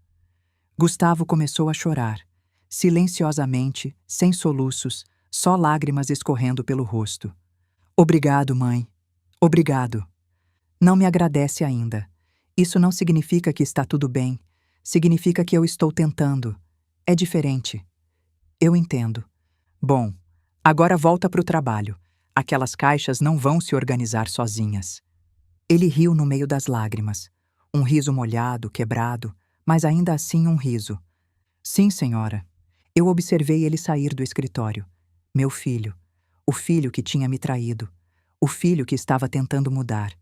Gustavo começou a chorar, silenciosamente, sem soluços, só lágrimas escorrendo pelo rosto. Obrigado, mãe. Obrigado. Não me agradece ainda. Isso não significa que está tudo bem. Significa que eu estou tentando. É diferente. Eu entendo. Bom, agora volta para o trabalho. Aquelas caixas não vão se organizar sozinhas. Ele riu no meio das lágrimas. Um riso molhado, quebrado, mas ainda assim um riso. Sim, senhora. Eu observei ele sair do escritório. Meu filho. O filho que tinha me traído. O filho que estava tentando mudar.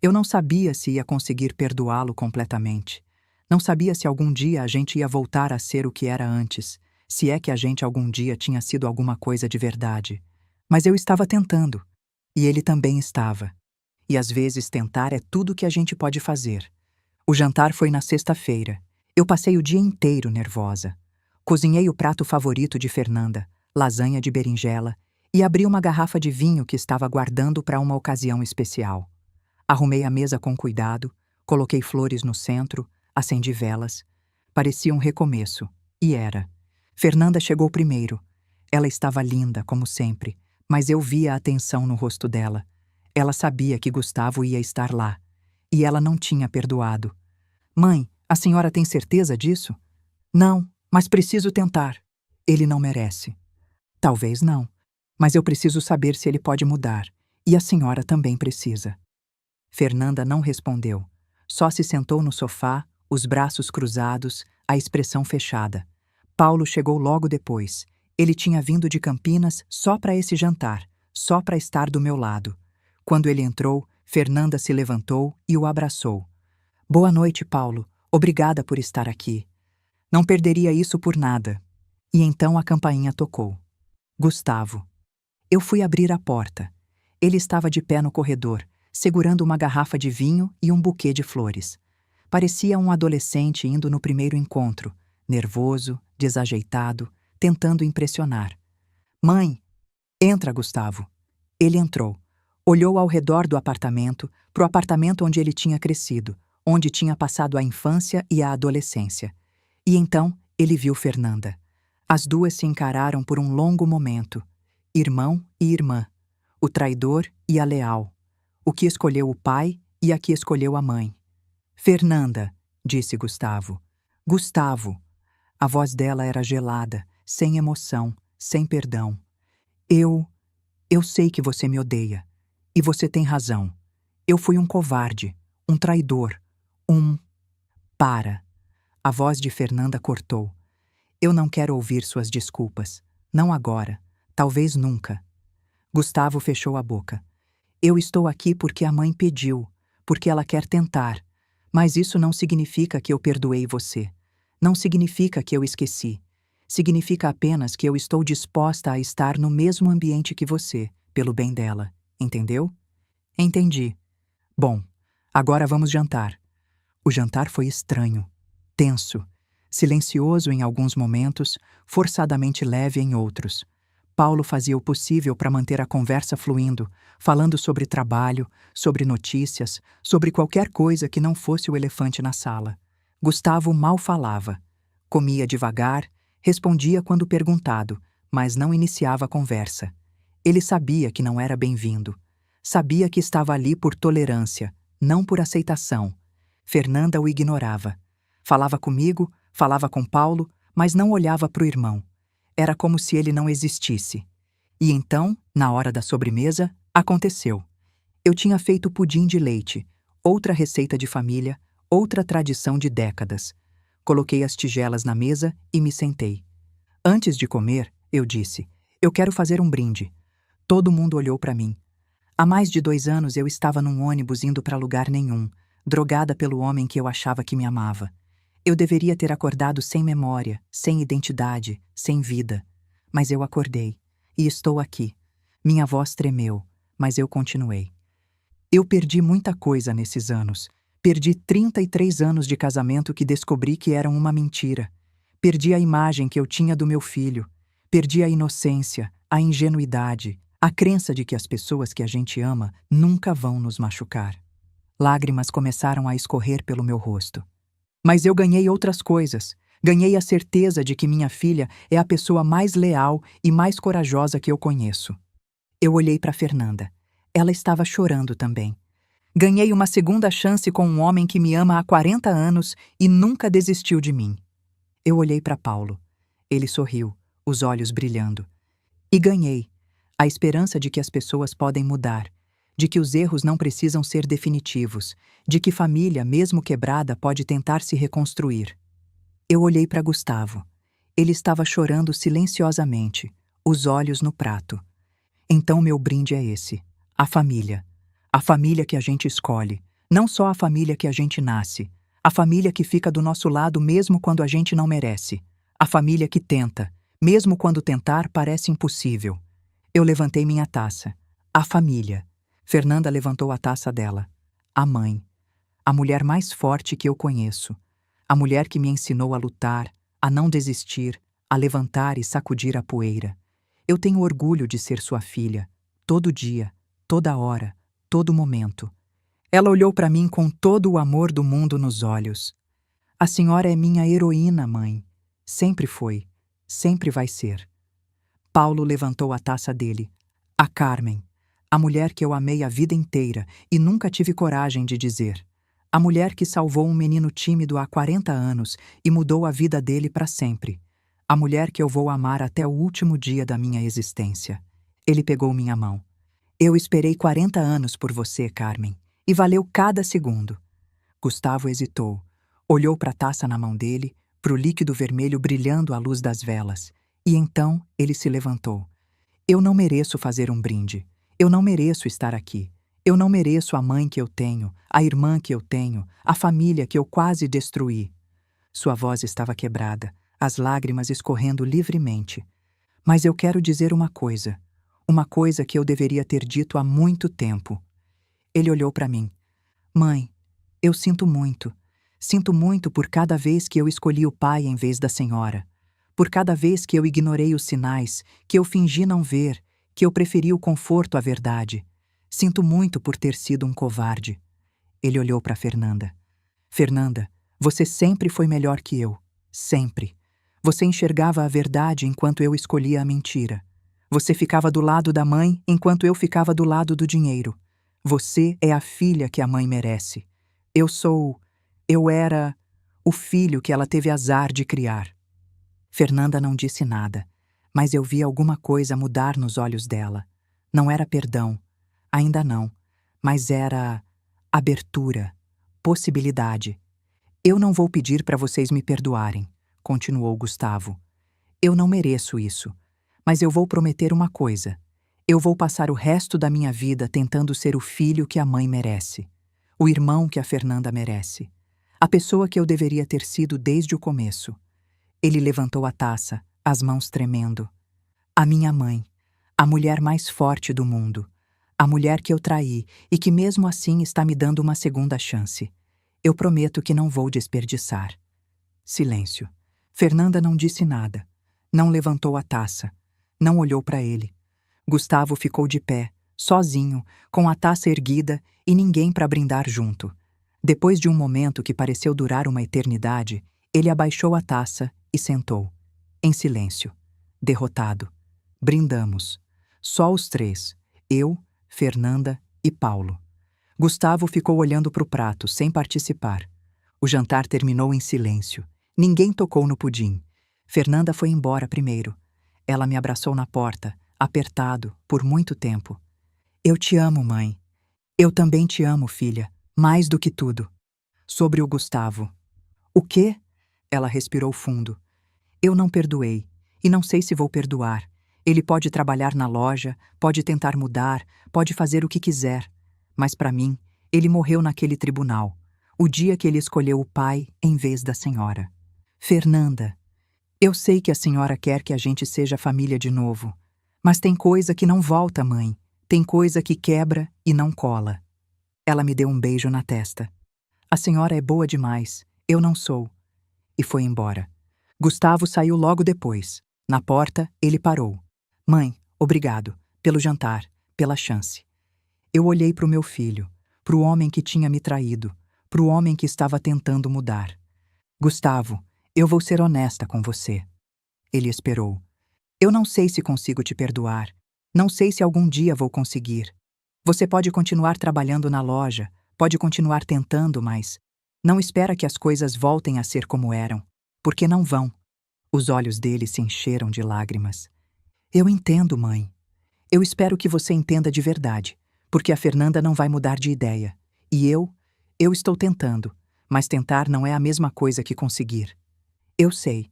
Eu não sabia se ia conseguir perdoá-lo completamente. Não sabia se algum dia a gente ia voltar a ser o que era antes, se é que a gente algum dia tinha sido alguma coisa de verdade. Mas eu estava tentando. E ele também estava. E às vezes tentar é tudo que a gente pode fazer. O jantar foi na sexta-feira. Eu passei o dia inteiro nervosa. Cozinhei o prato favorito de Fernanda, lasanha de berinjela, e abri uma garrafa de vinho que estava guardando para uma ocasião especial. Arrumei a mesa com cuidado, coloquei flores no centro, acendi velas. Parecia um recomeço, e era. Fernanda chegou primeiro. Ela estava linda, como sempre, mas eu via a atenção no rosto dela. Ela sabia que Gustavo ia estar lá. E ela não tinha perdoado. Mãe, a senhora tem certeza disso? Não, mas preciso tentar. Ele não merece. Talvez não, mas eu preciso saber se ele pode mudar. E a senhora também precisa. Fernanda não respondeu. Só se sentou no sofá, os braços cruzados, a expressão fechada. Paulo chegou logo depois. Ele tinha vindo de Campinas só para esse jantar, só para estar do meu lado. Quando ele entrou, Fernanda se levantou e o abraçou. Boa noite, Paulo. Obrigada por estar aqui. Não perderia isso por nada. E então a campainha tocou. Gustavo. Eu fui abrir a porta. Ele estava de pé no corredor, segurando uma garrafa de vinho e um buquê de flores. Parecia um adolescente indo no primeiro encontro, nervoso, desajeitado, tentando impressionar. Mãe! Entra, Gustavo. Ele entrou. Olhou ao redor do apartamento, pro apartamento onde ele tinha crescido, onde tinha passado a infância e a adolescência. E então ele viu Fernanda. As duas se encararam por um longo momento, irmão e irmã, o traidor e a leal, o que escolheu o pai e a que escolheu a mãe. Fernanda, disse Gustavo. Gustavo. A voz dela era gelada, sem emoção, sem perdão. Eu sei que você me odeia. E você tem razão. Eu fui um covarde, um traidor, um... Para. A voz de Fernanda cortou. Eu não quero ouvir suas desculpas. Não agora. Talvez nunca. Gustavo fechou a boca. Eu estou aqui porque a mãe pediu, porque ela quer tentar. Mas isso não significa que eu perdoei você. Não significa que eu esqueci. Significa apenas que eu estou disposta a estar no mesmo ambiente que você, pelo bem dela. Entendeu? Entendi. Bom, agora vamos jantar. O jantar foi estranho, tenso, silencioso em alguns momentos, forçadamente leve em outros. Paulo fazia o possível para manter a conversa fluindo, falando sobre trabalho, sobre notícias, sobre qualquer coisa que não fosse o elefante na sala. Gustavo mal falava. Comia devagar, respondia quando perguntado, mas não iniciava a conversa. Ele sabia que não era bem-vindo. Sabia que estava ali por tolerância, não por aceitação. Fernanda o ignorava. Falava comigo, falava com Paulo, mas não olhava para o irmão. Era como se ele não existisse. E então, na hora da sobremesa, aconteceu. Eu tinha feito pudim de leite, outra receita de família, outra tradição de décadas. Coloquei as tigelas na mesa e me sentei. Antes de comer, eu disse, eu quero fazer um brinde. Todo mundo olhou para mim. Há mais de 2 anos eu estava num ônibus indo para lugar nenhum, drogada pelo homem que eu achava que me amava. Eu deveria ter acordado sem memória, sem identidade, sem vida. Mas eu acordei. E estou aqui. Minha voz tremeu, mas eu continuei. Eu perdi muita coisa nesses anos. Perdi 33 anos de casamento que descobri que eram uma mentira. Perdi a imagem que eu tinha do meu filho. Perdi a inocência, a ingenuidade, a crença de que as pessoas que a gente ama nunca vão nos machucar. Lágrimas começaram a escorrer pelo meu rosto. Mas eu ganhei outras coisas. Ganhei a certeza de que minha filha é a pessoa mais leal e mais corajosa que eu conheço. Eu olhei para Fernanda. Ela estava chorando também. Ganhei uma segunda chance com um homem que me ama há 40 anos e nunca desistiu de mim. Eu olhei para Paulo. Ele sorriu, os olhos brilhando. E ganhei a esperança de que as pessoas podem mudar, de que os erros não precisam ser definitivos, de que família, mesmo quebrada, pode tentar se reconstruir. Eu olhei para Gustavo. Ele estava chorando silenciosamente, os olhos no prato. Então meu brinde é esse: a família. A família que a gente escolhe, não só a família que a gente nasce, a família que fica do nosso lado mesmo quando a gente não merece, a família que tenta, mesmo quando tentar parece impossível. Eu levantei minha taça. A família. Fernanda levantou a taça dela. A mãe. A mulher mais forte que eu conheço. A mulher que me ensinou a lutar, a não desistir, a levantar e sacudir a poeira. Eu tenho orgulho de ser sua filha, todo dia, toda hora, todo momento. Ela olhou para mim com todo o amor do mundo nos olhos. A senhora é minha heroína, mãe. Sempre foi, sempre vai ser. Paulo levantou a taça dele. A Carmen, a mulher que eu amei a vida inteira e nunca tive coragem de dizer. A mulher que salvou um menino tímido há 40 anos e mudou a vida dele para sempre. A mulher que eu vou amar até o último dia da minha existência. Ele pegou minha mão. Eu esperei 40 anos por você, Carmen, e valeu cada segundo. Gustavo hesitou. Olhou para a taça na mão dele, para o líquido vermelho brilhando à luz das velas. E então ele se levantou. Eu não mereço fazer um brinde. Eu não mereço estar aqui. Eu não mereço a mãe que eu tenho, a irmã que eu tenho, a família que eu quase destruí. Sua voz estava quebrada, as lágrimas escorrendo livremente. Mas eu quero dizer uma coisa que eu deveria ter dito há muito tempo. Ele olhou para mim. Mãe, eu sinto muito. Sinto muito por cada vez que eu escolhi o pai em vez da senhora. Por cada vez que eu ignorei os sinais, que eu fingi não ver, que eu preferi o conforto à verdade. Sinto muito por ter sido um covarde. Ele olhou para Fernanda. Fernanda, você sempre foi melhor que eu. Sempre. Você enxergava a verdade enquanto eu escolhia a mentira. Você ficava do lado da mãe enquanto eu ficava do lado do dinheiro. Você é a filha que a mãe merece. Eu era o filho que ela teve azar de criar. Fernanda não disse nada, mas eu vi alguma coisa mudar nos olhos dela. Não era perdão, ainda não, mas era abertura, possibilidade. Eu não vou pedir para vocês me perdoarem, continuou Gustavo. Eu não mereço isso, mas eu vou prometer uma coisa. Eu vou passar o resto da minha vida tentando ser o filho que a mãe merece, o irmão que a Fernanda merece, a pessoa que eu deveria ter sido desde o começo. Ele levantou a taça, as mãos tremendo. A minha mãe, a mulher mais forte do mundo, a mulher que eu traí e que mesmo assim está me dando uma segunda chance. Eu prometo que não vou desperdiçar. Silêncio. Fernanda não disse nada. Não levantou a taça. Não olhou para ele. Gustavo ficou de pé, sozinho, com a taça erguida e ninguém para brindar junto. Depois de um momento que pareceu durar uma eternidade, ele abaixou a taça e sentou. Em silêncio. Derrotado. Brindamos. Só os três. Eu, Fernanda e Paulo. Gustavo ficou olhando para o prato, sem participar. O jantar terminou em silêncio. Ninguém tocou no pudim. Fernanda foi embora primeiro. Ela me abraçou na porta, apertado, por muito tempo. Eu te amo, mãe. Eu também te amo, filha, mais do que tudo. Sobre o Gustavo. O quê? Ela respirou fundo. Eu não perdoei, e não sei se vou perdoar. Ele pode trabalhar na loja, pode tentar mudar, pode fazer o que quiser. Mas para mim, ele morreu naquele tribunal, o dia que ele escolheu o pai em vez da senhora. Fernanda, eu sei que a senhora quer que a gente seja família de novo, mas tem coisa que não volta, mãe. Tem coisa que quebra e não cola. Ela me deu um beijo na testa. A senhora é boa demais, eu não sou. E foi embora. Gustavo saiu logo depois. Na porta, ele parou. Mãe, obrigado, pelo jantar, pela chance. Eu olhei para o meu filho, para o homem que tinha me traído, para o homem que estava tentando mudar. Gustavo, eu vou ser honesta com você. Ele esperou. Eu não sei se consigo te perdoar. Não sei se algum dia vou conseguir. Você pode continuar trabalhando na loja, pode continuar tentando, mas não espera que as coisas voltem a ser como eram, porque não vão. Os olhos dele se encheram de lágrimas. Eu entendo, mãe. Eu espero que você entenda de verdade, porque a Fernanda não vai mudar de ideia. E eu estou tentando, mas tentar não é a mesma coisa que conseguir. Eu sei.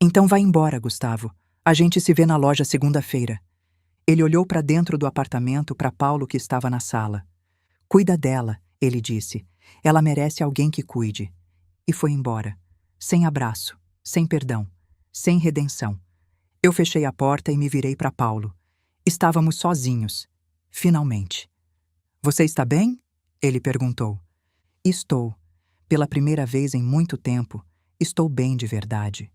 Então vai embora, Gustavo. A gente se vê na loja segunda-feira. Ele olhou para dentro do apartamento para Paulo que estava na sala. Cuida dela, ele disse. Ela merece alguém que cuide. E foi embora. Sem abraço, sem perdão, sem redenção. Eu fechei a porta e me virei para Paulo. Estávamos sozinhos. Finalmente. Você está bem? Ele perguntou. Estou. Pela primeira vez em muito tempo, estou bem de verdade.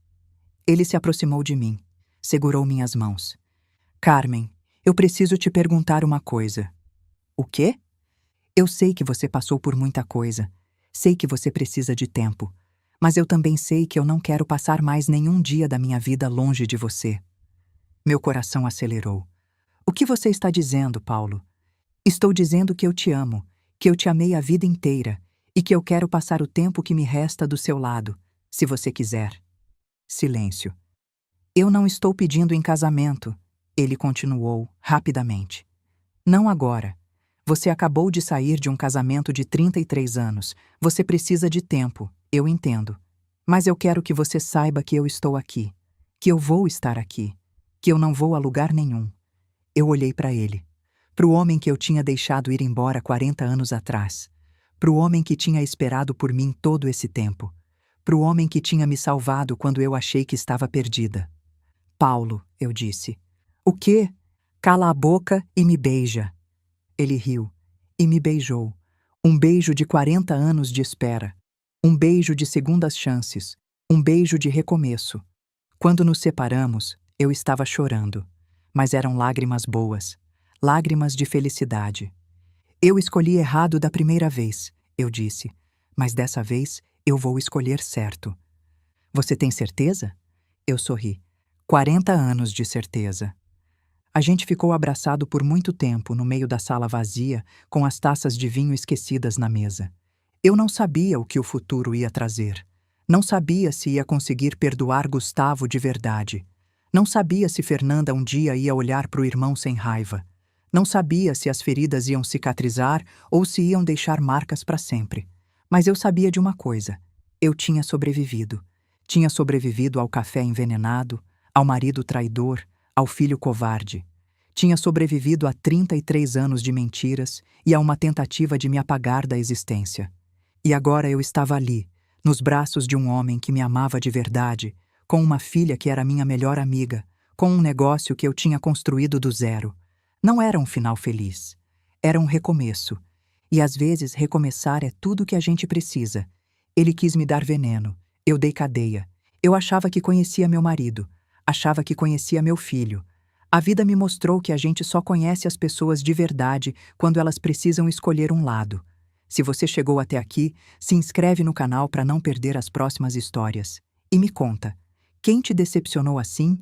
Ele se aproximou de mim. Segurou minhas mãos. Carmen, eu preciso te perguntar uma coisa. O quê? Eu sei que você passou por muita coisa. Sei que você precisa de tempo. Mas eu também sei que eu não quero passar mais nenhum dia da minha vida longe de você. Meu coração acelerou. O que você está dizendo, Paulo? Estou dizendo que eu te amo, que eu te amei a vida inteira e que eu quero passar o tempo que me resta do seu lado, se você quiser. Silêncio. Eu não estou pedindo em casamento, ele continuou rapidamente. Não agora. Você acabou de sair de um casamento de 33 anos. Você precisa de tempo, eu entendo. Mas eu quero que você saiba que eu estou aqui, que eu vou estar aqui, que eu não vou a lugar nenhum. Eu olhei para ele, para o homem que eu tinha deixado ir embora 40 anos atrás, para o homem que tinha esperado por mim todo esse tempo, para o homem que tinha me salvado quando eu achei que estava perdida. Paulo, eu disse. O quê? Cala a boca e me beija. Ele riu e me beijou. Um beijo de 40 anos de espera. Um beijo de segundas chances. Um beijo de recomeço. Quando nos separamos, eu estava chorando. Mas eram lágrimas boas. Lágrimas de felicidade. Eu escolhi errado da primeira vez, eu disse. Mas dessa vez eu vou escolher certo. Você tem certeza? Eu sorri. 40 anos de certeza. A gente ficou abraçado por muito tempo no meio da sala vazia, com as taças de vinho esquecidas na mesa. Eu não sabia o que o futuro ia trazer. Não sabia se ia conseguir perdoar Gustavo de verdade. Não sabia se Fernanda um dia ia olhar para o irmão sem raiva. Não sabia se as feridas iam cicatrizar ou se iam deixar marcas para sempre. Mas eu sabia de uma coisa: eu tinha sobrevivido. Tinha sobrevivido ao café envenenado, ao marido traidor, ao filho covarde. Tinha sobrevivido a 33 anos de mentiras e a uma tentativa de me apagar da existência. E agora eu estava ali, nos braços de um homem que me amava de verdade, com uma filha que era minha melhor amiga, com um negócio que eu tinha construído do zero. Não era um final feliz. Era um recomeço. E às vezes recomeçar é tudo o que a gente precisa. Ele quis me dar veneno. Eu dei cadeia. Eu achava que conhecia meu marido. Achava que conhecia meu filho. A vida me mostrou que a gente só conhece as pessoas de verdade quando elas precisam escolher um lado. Se você chegou até aqui, se inscreve no canal para não perder as próximas histórias. E me conta, quem te decepcionou assim